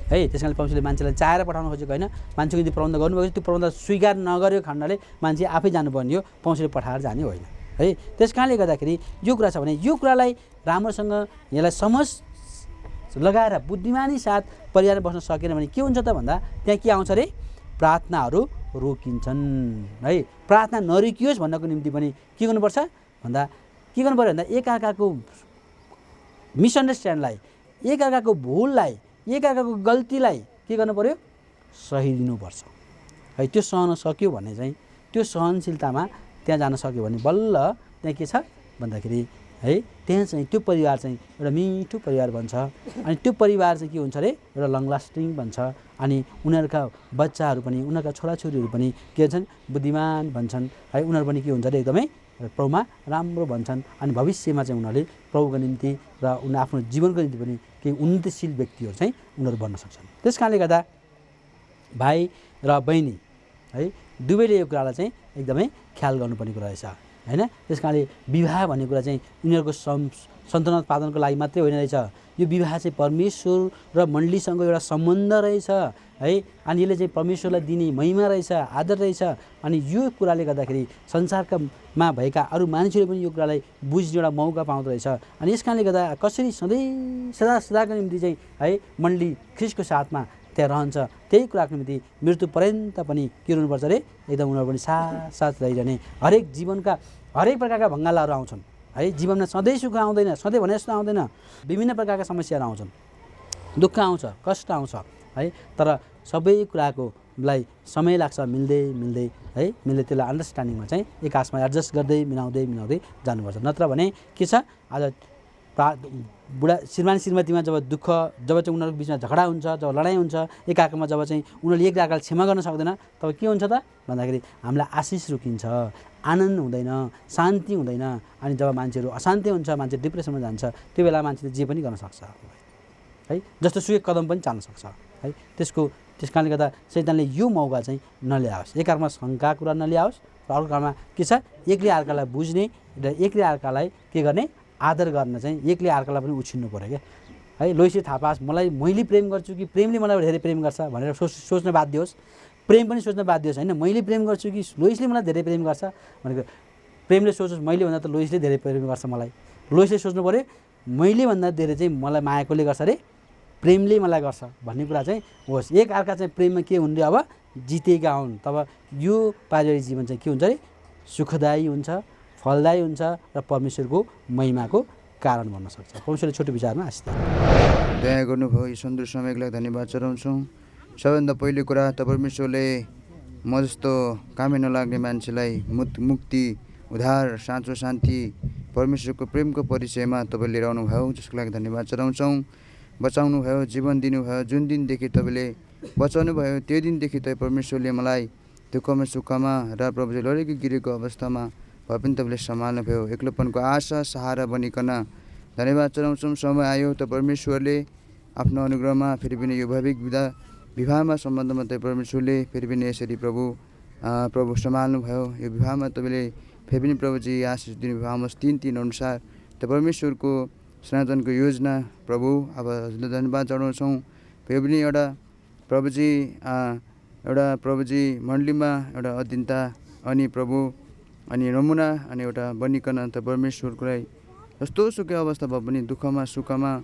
है त्यसकारणले परमेश्वरले मान्छेलाई चाहेर पठाउन खोजेको होइन मान्छेको निम्ति प्रबन्ध गर्नुभएको त्यो प्रबन्ध स्वीकार नगरेको खण्डले मान्छे आफै जानुपर्ने हो परमेश्वरले पठाएर जाने होइन है त्यस कारणले गर्दाखेरि यो कुरा छ भने यो कुरालाई राम्रोसँग यसलाई समझ लगाएर बुद्धिमानी साथ परिवार बस्न सकेन भने के हुन्छ त भन्दा त्यहाँ के आउँछ रे प्रार्थनाहरू रोकिन्छन् है प्रार्थना नरोकियोस् भन्नको निम्ति पनि के गर्नुपर्छ भन्दा के गर्नु पर्यो भन्दा एकअर्काको मिसअन्डरस्ट्यान्डलाई एकअर्काको भुललाई एकअर्काको गल्तीलाई के गर्नु पर्यो सही दिनुपर्छ है त्यो सहन सक्यो भने चाहिँ त्यो सहनशीलतामा त्यहाँ जान सक्यो भने बल्ल त्यहाँ के छ भन्दाखेरि है त्यहाँ चाहिँ त्यो परिवार चाहिँ एउटा मिठो परिवार बन्छ अनि त्यो परिवार चाहिँ के हुन्छ रे एउटा लङ लास्टिङ बन्छ अनि उनीहरूका बच्चाहरू पनि उनीहरूका छोराछोरीहरू पनि के भन्छन् बुद्धिमान भन्छन् है उनीहरू पनि के हुन्छ रे एकदमै प्रभुमा राम्रो भन्छन् अनि भविष्यमा चाहिँ उनीहरूले प्रभुको निम्ति र उनीहरू आफ्नो जीवनको निम्ति पनि केही उन्नतिशील व्यक्तिहरू चाहिँ उनीहरू बन्न सक्छन् त्यस कारणले गर्दा भाइ र बहिनी है दुवैले यो कुरालाई चाहिँ एकदमै ख्याल गर्नुपर्ने कुरा रहेछ हैन त्यस कारणले विवाह भन्ने कुरा चाहिँ उनीहरूको सन्तान उत्पादनको लागि मात्रै होइन रहेछ यो विवाह चाहिँ परमेश्वर र मण्डलीसँग एउटा सम्बन्ध रहेछ है अनि यसले चाहिँ परमेश्वरलाई दिने महिमा रहेछ आदर रहेछ अनि यो कुराले गर्दाखेरि संसारमा भएका अरू मानिसहरूले पनि यो कुरालाई बुझ्ने एउटा मौका पाउँदो रहेछ अनि यस कारणले गर्दा कसरी सधैँ सदाको निम्ति चाहिँ है मण्डली ख्रिस्टको साथमा त्यहाँ रहन्छ त्यही कुराको निम्ति मृत्यु पर्यन्त पनि के गर्नुपर्छ रे एकदम उनीहरू पनि साथ रहिरहने हरेक जीवनका हरेक प्रकारका भङ्गालाहरू आउँछन् है जीवनमा सधैँ सुख आउँदैन सधैँ भने जस्तो आउँदैन विभिन्न प्रकारका समस्याहरू आउँछन् दुःख आउँछ कष्ट आउँछ है तर सबै कुराकोलाई समय लाग्छ मिल्दै है मिल्दै त्यसलाई अन्डरस्ट्यान्डिङमा चाहिँ एकासमा एडजस्ट गर्दै मिलाउँदै जानुपर्छ नत्र भने के छ आज बुढा श्रीमान श्रीमतीमा जब दुःख जब चाहिँ उनीहरूको बिचमा झगडा हुन्छ जब लडाइँ हुन्छ एकाअर्कामा जब चाहिँ उनीहरूले एकअर्कालाई क्षमा गर्न सक्दैन तब के हुन्छ त भन्दाखेरि हामीलाई आशिष रोकिन्छ आनन्द हुँदैन शान्ति हुँदैन अनि जब मान्छेहरू अशान्ति हुन्छ मान्छे डिप्रेसनमा जान्छ त्यो बेला मान्छेले जे पनि गर्न सक्छ है जस्तो सुकै कदम पनि चाल्न सक्छ है त्यस कारणले गर्दा शैतानले यो मौका चाहिँ नल्याओस् एकअर्कामा शङ्का कुरा नल्याओस् र अर्कोमा के छ एकले अर्कालाई बुझ्ने र एकले अर्कालाई के गर्ने आदर गर्न चाहिँ एकले अर्कालाई पनि उछिन्नु पर्यो क्या है लोइसले थाहा पाओस् मलाई मैले प्रेम गर्छु कि प्रेमले मलाई धेरै प्रेम गर्छ भनेर सोच्न बाध्य होस् प्रेम पनि सोच्न बाध्य होस् होइन मैले प्रेम गर्छु कि लोइसले मलाई धेरै प्रेम गर्छ भनेको प्रेमले सोचोस् मैले भन्दा त लोइसले धेरै प्रेम गर्छ मलाई लोइसले सोच्नु पर्यो मैले भन्दा धेरै चाहिँ मलाई मायाकोले गर्छ अरे प्रेमले मलाई गर्छ भन्ने कुरा चाहिँ होस् एक अर्का चाहिँ प्रेममा के हुने अब जितेका हुन् तब यो पारिवारिक जीवन चाहिँ के हुन्छ अरे सुखदायी हुन्छ फलदायी हुन्छ र परमेश्वरको महिमाको कारण बन्न सक्छ परमेश्वरले छोटो विचारमा आशिष दया गर्नुभयो यी सुन्दर समयको लागि धन्यवाद चढाउँछौँ सबैभन्दा पहिलो कुरा त परमेश्वरले म जस्तो कामै नलाग्ने मान्छेलाई मुक्ति उद्धार साँचो शान्ति परमेश्वरको प्रेमको परिचयमा तपाईँ लिएर आउनुभयो जसको लागि धन्यवाद चढाउँछौँ बचाउनु भयो जीवन दिनुभयो जुन दिनदेखि तपाईँले बचाउनु भयो त्यो दिनदेखि तपाईँ परमेश्वरले मलाई दुःखमा सुखमा र प्रभुले लडेको गिरेको अवस्थामा भए पनि तपाईँले सम्हाल्नुभयो एक्लोपनको आशा सहारा बनिकन धन्यवाद चढाउँछौँ समय आयो त परमेश्वरले आफ्नो अनुग्रहमा फेरि पनि यो भौतिक विवाहमा सम्बन्धमा तपाईँ परमेश्वरले फेरि पनि यसरी प्रभु सम्हाल्नुभयो यो विवाहमा तपाईँले फेरि पनि प्रभुजी आशिष दिनुभयो आमोस 3:3 अनुसार त परमेश्वरको सनातनको योजना प्रभु अब हजुरलाई धन्यवाद चढाउँछौँ फेरि पनि एउटा प्रभुजी मण्डलीमा एउटा अधीनता अनि प्रभु अनि नमुना अनि एउटा बनिकन त परमेश्वरको लागि जस्तो सुकै अवस्था भए पनि दुःखमा सुखमा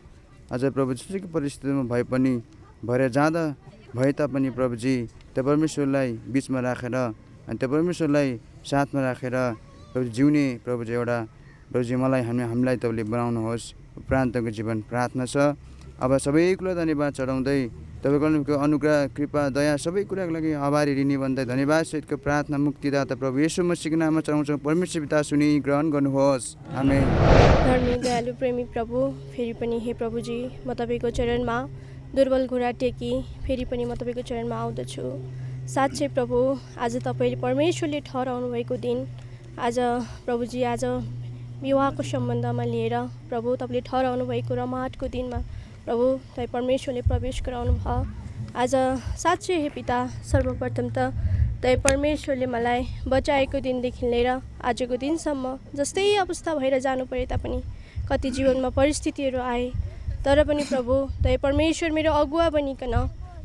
अझ प्रभु जस्तो परिस्थितिमा भए पनि भएर जाँदा भए तापनि प्रभुजी त परमेश्वरलाई बिचमा राखेर अनि त परमेश्वरलाई साथमा राखेर प्रभु जिउने प्रभुजी एउटा प्रभुजी हामीलाई तपाईँले बनाउनुहोस् प्रान्तको जीवन प्रार्थना छ अब सबै कुरा धन्यवाद चढाउँदै तपाईँको अनुग्रह कृपा दया सबै कुराको लागि आभारी ऋणी भन्दै धन्यवाद सहितको प्रार्थना मुक्तिदाता प्रभु येशू मसीहको नाममा चढाउँछौँ। परमेश्वर पिता सुनि ग्रहण गर्नुहोस्। आमेन। धर्मी दयालु प्रेमी प्रभु, फेरि पनि हे प्रभुजी, म तपाईँको चरणमा दुर्बल घुँडा टेकी फेरि पनि म तपाईँको चरणमा आउँदछु। साँच्चै प्रभु, आज तपाईँले परमेश्वरले ठहराउनु भएको दिन, आज प्रभुजी, आज विवाहको सम्बन्धमा लिएर प्रभु तपाईँले ठहराउनु भएको रमाटको दिनमा प्रभु तपाईँ परमेश्वरले प्रवेश गराउनु भयो। आज साँच्चै हे पिता, सर्वप्रथम त तपाईँ परमेश्वरले मलाई बचाएको दिनदेखि लिएर आजको दिनसम्म जस्तै अवस्था भएर जानु परे तापनि, कति जीवनमा परिस्थितिहरू आए तर पनि प्रभु तपाईँ परमेश्वर मेरो अगुवा बनिकन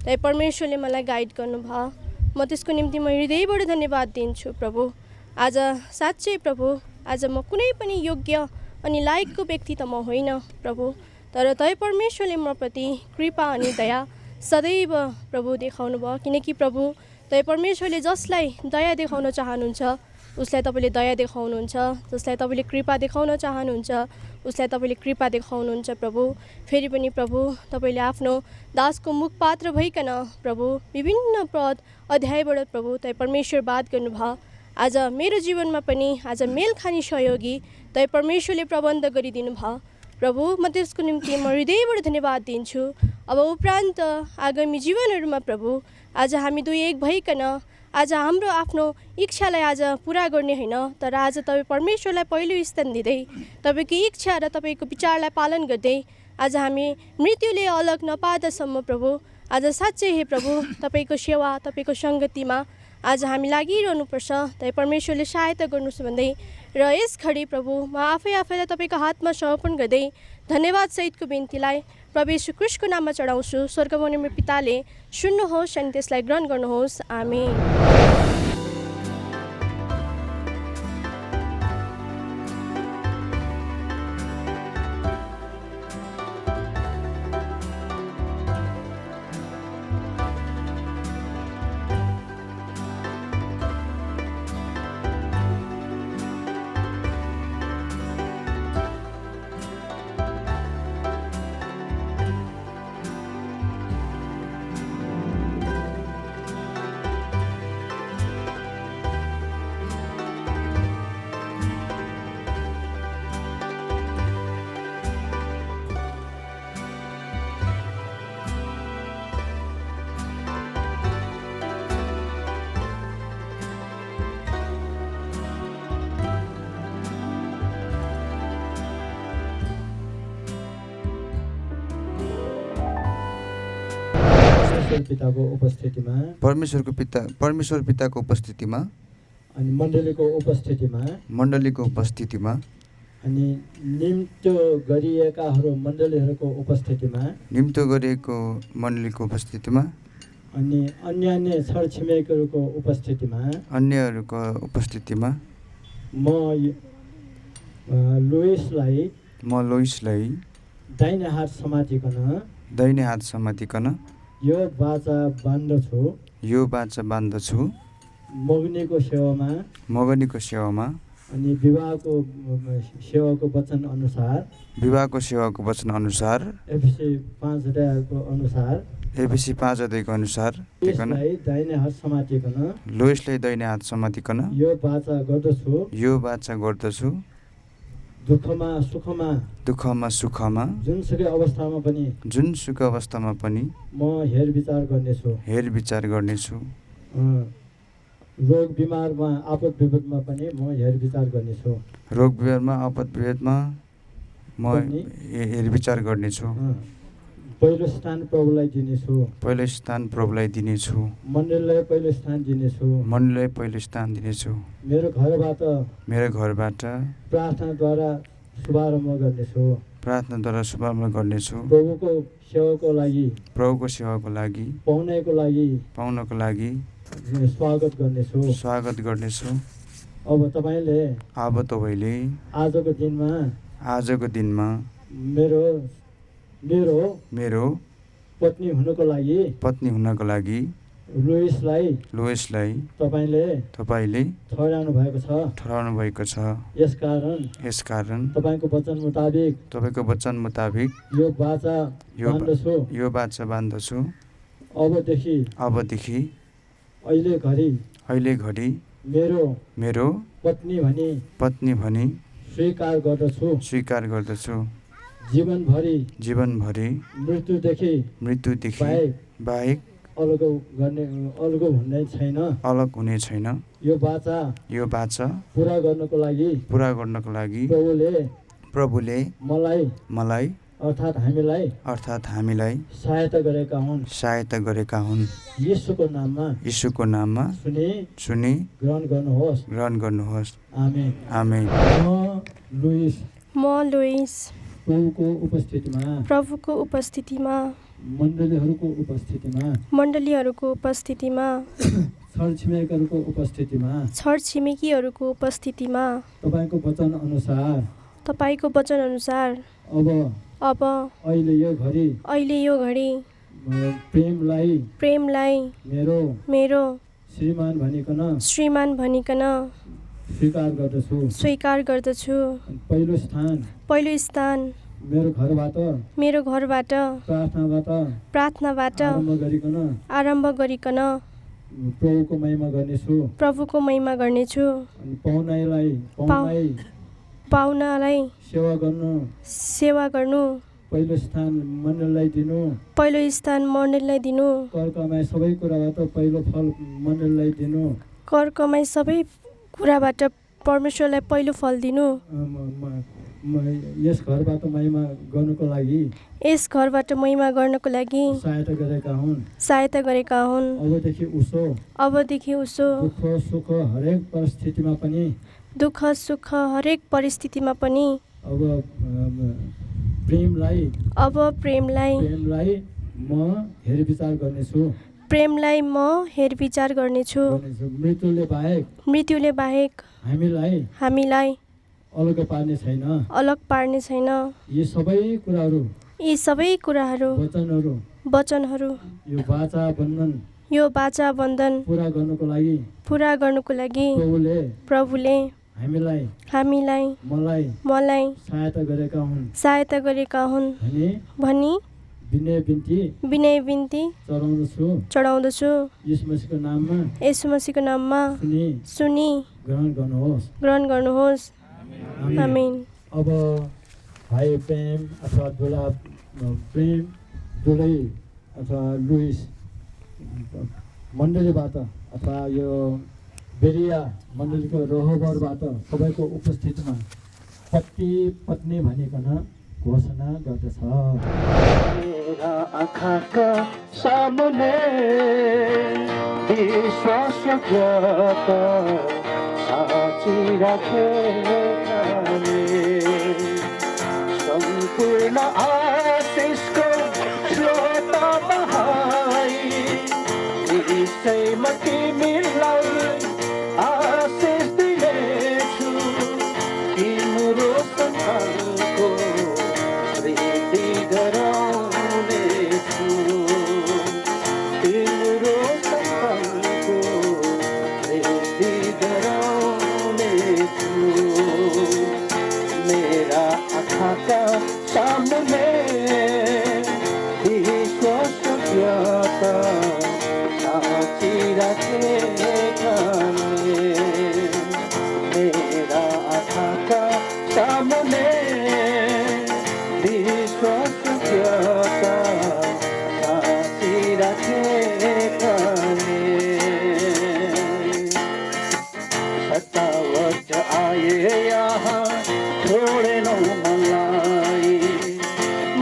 तपाईँ परमेश्वरले मलाई गाइड गर्नुभयो। म त्यसको निम्ति म हृदयबाट धन्यवाद दिन्छु प्रभु। आज साँच्चै प्रभु, आज म कुनै पनि योग्य अनि लायकको व्यक्ति त म होइन प्रभु, तर तपाईँ परमेश्वरले म प्रति कृपा अनि दया सदैव प्रभु देखाउनु भयो। किनकि प्रभु तपाईँ परमेश्वरले जसलाई दया देखाउन चाहनुहुन्छ उसलाई तपाईँले दया देखाउनुहुन्छ, जसलाई तपाईँले कृपा देखाउन चाहनुहुन्छ उसलाई तपाईँले कृपा देखाउनुहुन्छ प्रभु। फेरि पनि प्रभु तपाईँले आफ्नो दासको मुखपात्र भइकन प्रभु विभिन्न पद अध्यायबाट प्रभु तपाईँ परमेश्वर बात गर्नुभयो। आज मेरो जीवनमा पनि आज मेल खाने सहयोगी तपाईँ परमेश्वरले प्रबन्ध गरिदिनु भयो प्रभु। म त्यसको निम्ति म हृदयबाट धन्यवाद दिन्छु। अब उपरान्त आगामी जीवनहरूमा प्रभु आज हामी दुई एक भइकन आज हाम्रो आफ्नो इच्छालाई आज पुरा गर्ने होइन, तर आज तपाईँ परमेश्वरलाई पहिलो स्थान दिँदै तपाईँको इच्छा र तपाईँको विचारलाई पालन गर्दै आज हामी मृत्युले अलग नपाएसम्म प्रभु आज साँच्चै हे प्रभु तपाईँको सेवा तपाईँको सङ्गतिमा आज हामी लागिरहनुपर्छ। तपाईँ परमेश्वरले सहायता गर्नुहोस् भन्दै र यस घडी प्रभु म आफैलाई तपाईँको हातमा समर्पण गर्दै धन्यवाद सहितको बिन्तीलाई प्रभु येशू ख्रीष्टको नाममा चढाउँछु। स्वर्गमा मेरो पिताले सुन्नुहोस् अनि त्यसलाई ग्रहण गर्नुहोस्। आमेन। परमेश्वर पिताको उपस्थितिमा अनि मण्डलीको उपस्थितिमा अनि निम्तो गरिएको मण्डलीको उपस्थितिमा अनि अन्य छरछिमेकीहरूको अन्यहरूको उपस्थितिमा म लोइसलाई दाहिने हात समातिकन यो बाचा बान्दछु मगनीको सेवामा अनि विवाहको सेवाको वचन अनुसार एफएसी 5:को अनुसार लोइसलाई दाहिने हात समातिकन यो बाचा गर्दछु दुःखमा सुखमा जुनसुकै अवस्थामा पनि म हेरविचार गर्नेछु रोग बिमारमा आपद विपदमा पनि म हेरविचार गर्नेछु पहिलो स्थान प्रभुलाई दिनेछु मण्डलीलाई पहिलो स्थान दिनेछु मेरो घरबाट प्रार्थनाद्वारा शुभारम्भ गर्नेछु प्रभुको सेवाको लागि पाउनको लागि स्वागत गर्नेछु अब तपाईले आजको दिनमा मेरो पत्नी हुनको लागि लुइसलाई तपाईँले ठहराउनु भएको छ। यसकारण तपाईँको वचन मुताबिक यो बाचा बाँड्दछु। अबदेखि अहिले घडी मेरो पत्नी भनी स्वीकार गर्दछु। जीवनभरि मृत्युदेखि बाहेक अलग हुने छैन। यो बाचा पूरा गर्नको लागि प्रभुले मलाई अर्थात् हामीलाई सहायता गरेका हुन्। यीशुको नाममा सुनि ग्रहण गर्नुहोस्। आमेन। म लुइस प्रभुको उपस्थितिमा मण्डलीहरूको उपस्थितिमा छरछिमेकीहरूको उपस्थितिमा तपाईँको वचन अनुसार अब अहिले यो घडी प्रेमलाई मेरो श्रीमान भनिकन स्वीकार गर्दछु। पहिलो स्थान मेरो घरबाट प्रार्थनाबाट आरम्भ गरिकन प्रभुको महिमा गर्नेछु। पाहुनालाई सेवा गर्नु पहिलो स्थान मण्डलीलाई दिनु। कर कमाई सबै कुराबाट परमेश्वरलाई पहिलो फल दिनु। यस घरबाट महिमा गर्नको लागि सहायता गरेका हुन्। अबदेखि उसो दुःख सुख हरेक परिस्थितिमा पनि प्रेमलाई म हेरविचार गर्नेछु। मृत्युले बाहेक हामीलाई अलग पार्ने छैन। यी सबै कुराहरू वचनहरू यो बाचा बन्धन पूरा गर्नको लागि प्रभुले हामीलाई मलाई सहायता गरेका हुन् भनी विनय बिन्ती चढाउँदछु। यीशु मसीहको नाममा सुनि ग्रहण गर्नुहोस्। आमेन। अब भाइ प्रेम अथवा दुलै अथवा लुइस मण्डलीबाट अथवा यो बेरिया मण्डलीको रोहबरबाट सबैको उपस्थितिमा पत्नी भनिकन घोषणा गर्दछ। मेरा आँखाका सामुने विश्वासयोग्यता साँचिराखेकाले सम्पूर्ण आशिषको स्रोत बहाई निश्चयमा तिमीलाई आशिष दिनेछु। तिम्रो सन्तानको वृद्धि गराउनेछु। तिम्रो सन्तानको वृद्धि गराउनेछु। मेरा आँखाका सामुने विश्वासयोग्यता साँचिराखेकाले मेरा आँखाका सामुने विश्वासयोग्यता साँचिराखेकाले सतावट आए यहाँ छोडेनौ मलाई। म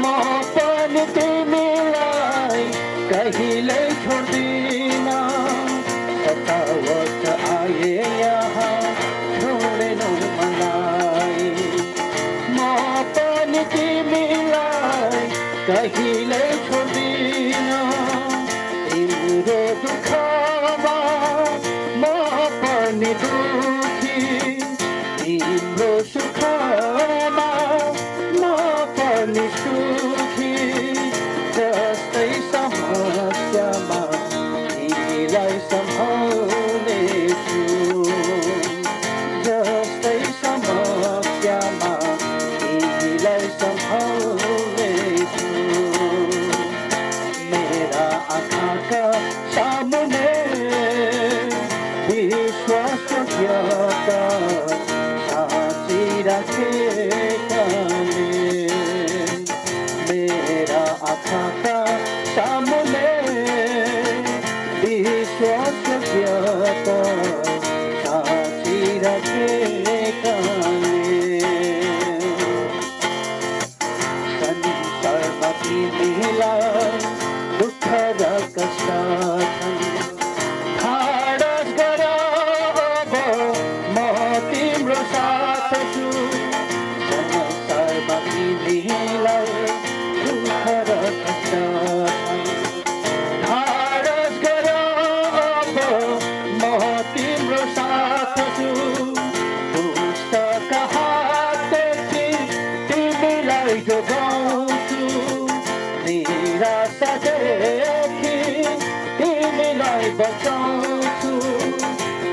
पनि तिमीलाई कहिल्यै छोड्दिन। तिमीलाई सम्हाल्नेछु जस्तै समस्यामा तिमीलाई सम्हाल्नेछु मेरा आँखाका सामुने विश्वासयोग्यता साँचिराखेकाले मेरा आँखाका सामुने विश्वासयोग्यता साँचिराखेकाले संसारमा तिमीलाई दुःख र कष्ट छन् ठाडस गर अब म तिम्रो साथ छु संसारमा तिमीलाई दुःख र कष्ट छन् ठाडस गर अब म तिम्रो साथ छु दुष्टका हातदेखि तिमीलाई जोगाउँछु निराशादेखि तिमीलाई बचाउँछु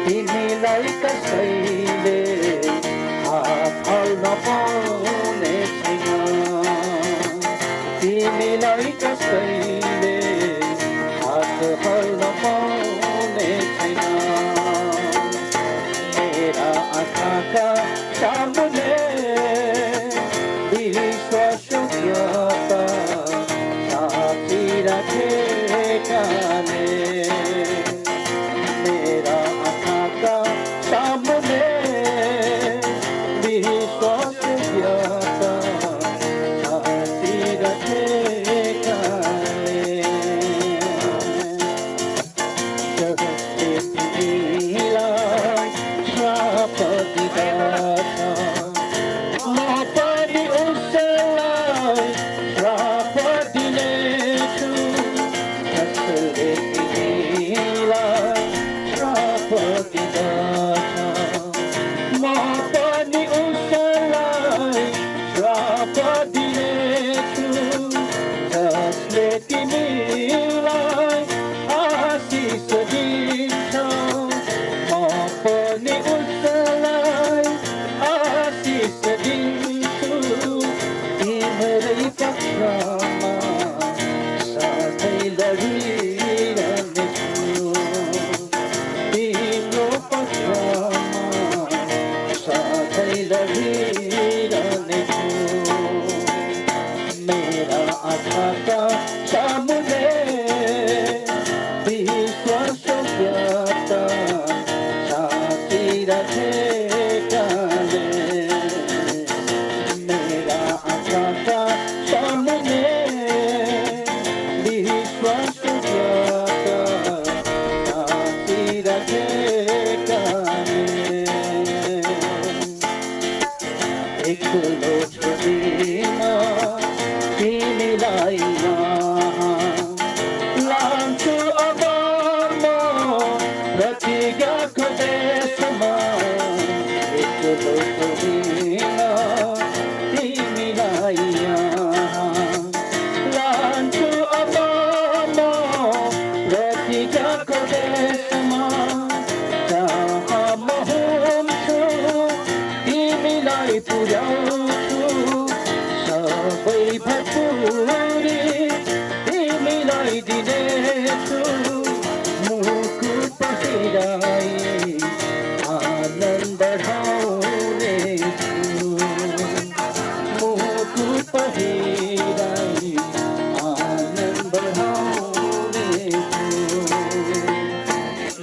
तिमीलाई कसैले हात हाल्न पाउने छैन तिमीलाई कसैले हात हाल्न पाउने छैन मेरा आँखाका सामुने विश्वासयोग्यता साँचिराखेकाले मेरा आँखाका सामुने विश्वासयोग्यता साँचिराखेकाले जगतले तिमीलाई श्राप दिँदछ म पनि उसलाई श्राप दिनेछु जसले तिमीलाई श्राप दिँदछ म पनि उसलाई श्राप दिनेछु जसले तिमीलाई आशिष दिन्छ म पनि उसलाई आशिष दिन्छु तिम्रै पक्षमा सधैँ लडिरहनेछु तिम्रो पक्षमा सधैँ लडिरहनेछु मेरा आँखाका सामुने विश्वासयोग्यता साँचिराखेकाले मेरा आँखाका सामुने विश्वासयोग्यता साँचिराखेकाले एक्लो छोडिन तिमीलाई लान्छु अब म प्रतिज्ञाको देशमा एक्लो छोडिन तिमीलाई लान्छु अब म प्रतिज्ञाको देशमा जहाँ म हुन्छु तिमीलाई पुर्याउँछु सबै भरपुरी तिमीलाई दिनेछु मुकुट पहिराई आनन्द बढाउनेछु मुकुट पहिराई आनन्द बढाउनेछु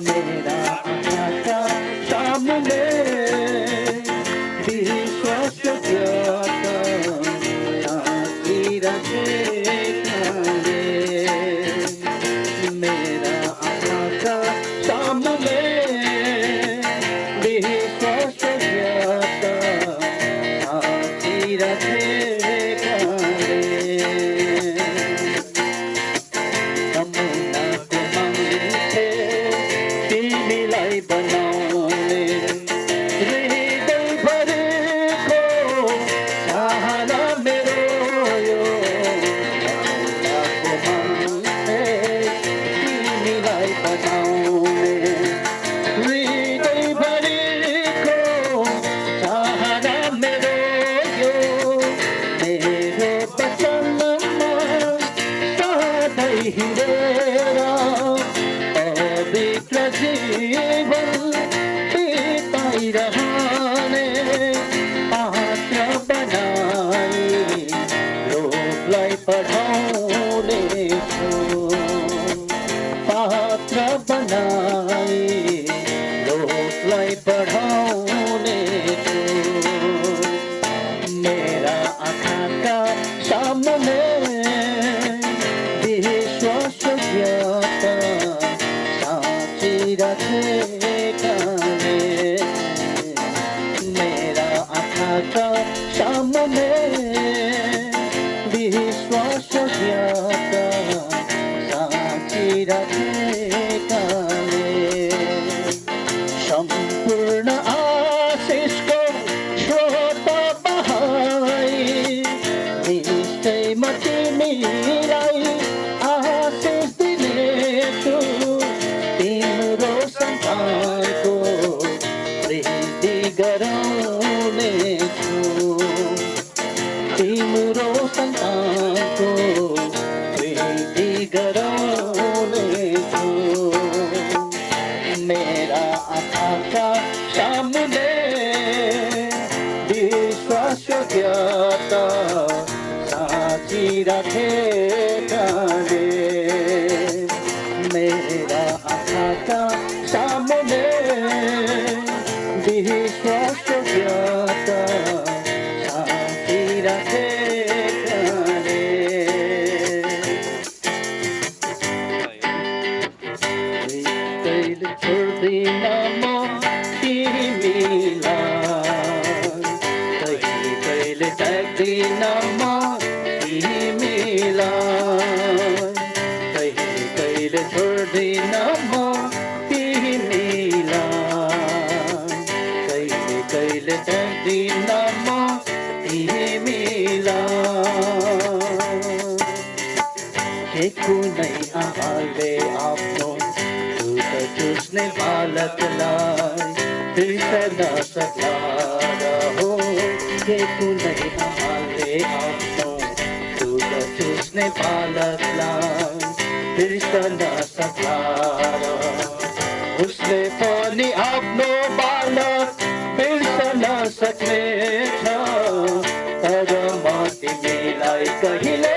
मेरा आँखाका सामुने विश्वासयोग्यता साँचिराखेकाले मेरा आँखाका सामुने विश्वासयोग्यता साँचिराखेकाले नमुनाको मान्छे तिमीलाई बनाउने हृदयभरिको चाहना मेरो यो नमुनाको मान्छे तिमीलाई बनाउने मित्र बनाई लोकलाई पढाउने छु मेरा आँखाका सामने विश्वास ज्ञाता साँची राखेकाले मेरा आँखाका सामने विश्वास ज्ञाता साँची राखेकाले सम्पूर्ण आशिषको स्रोत बहाई निश्चयमा तिमीलाई आशिष दिनेछु तिम्रो सन्तानको प्रीति गराउनेछु तिम्रो सन्तानको प्रीति गराउनेछु मेरा आँखाका सामने विश्वास ज्ञाता साँची राखेकाले मेरा आँखाका सामने विश्वास ज्ञाता साँची राखेकाले कहिले छोड्दिन म तिमीलाई कहिले त्याग्दिन म तिमीलाई कहिले छोड्दिन म तिमीलाई कहिले त्याग्दिन म तिमीलाई के कुनै आमाले आफ्नो दुध चुस्ने बालकलाई बिर्सन सक्ला र हो के कुनै आमाले आफ्नो दुध चुस्ने बालकलाई बिर्सन सक्ला र उसले पनि आफ्नो बालक बिर्सन सक्नेछ तर म तिमीलाई कहिले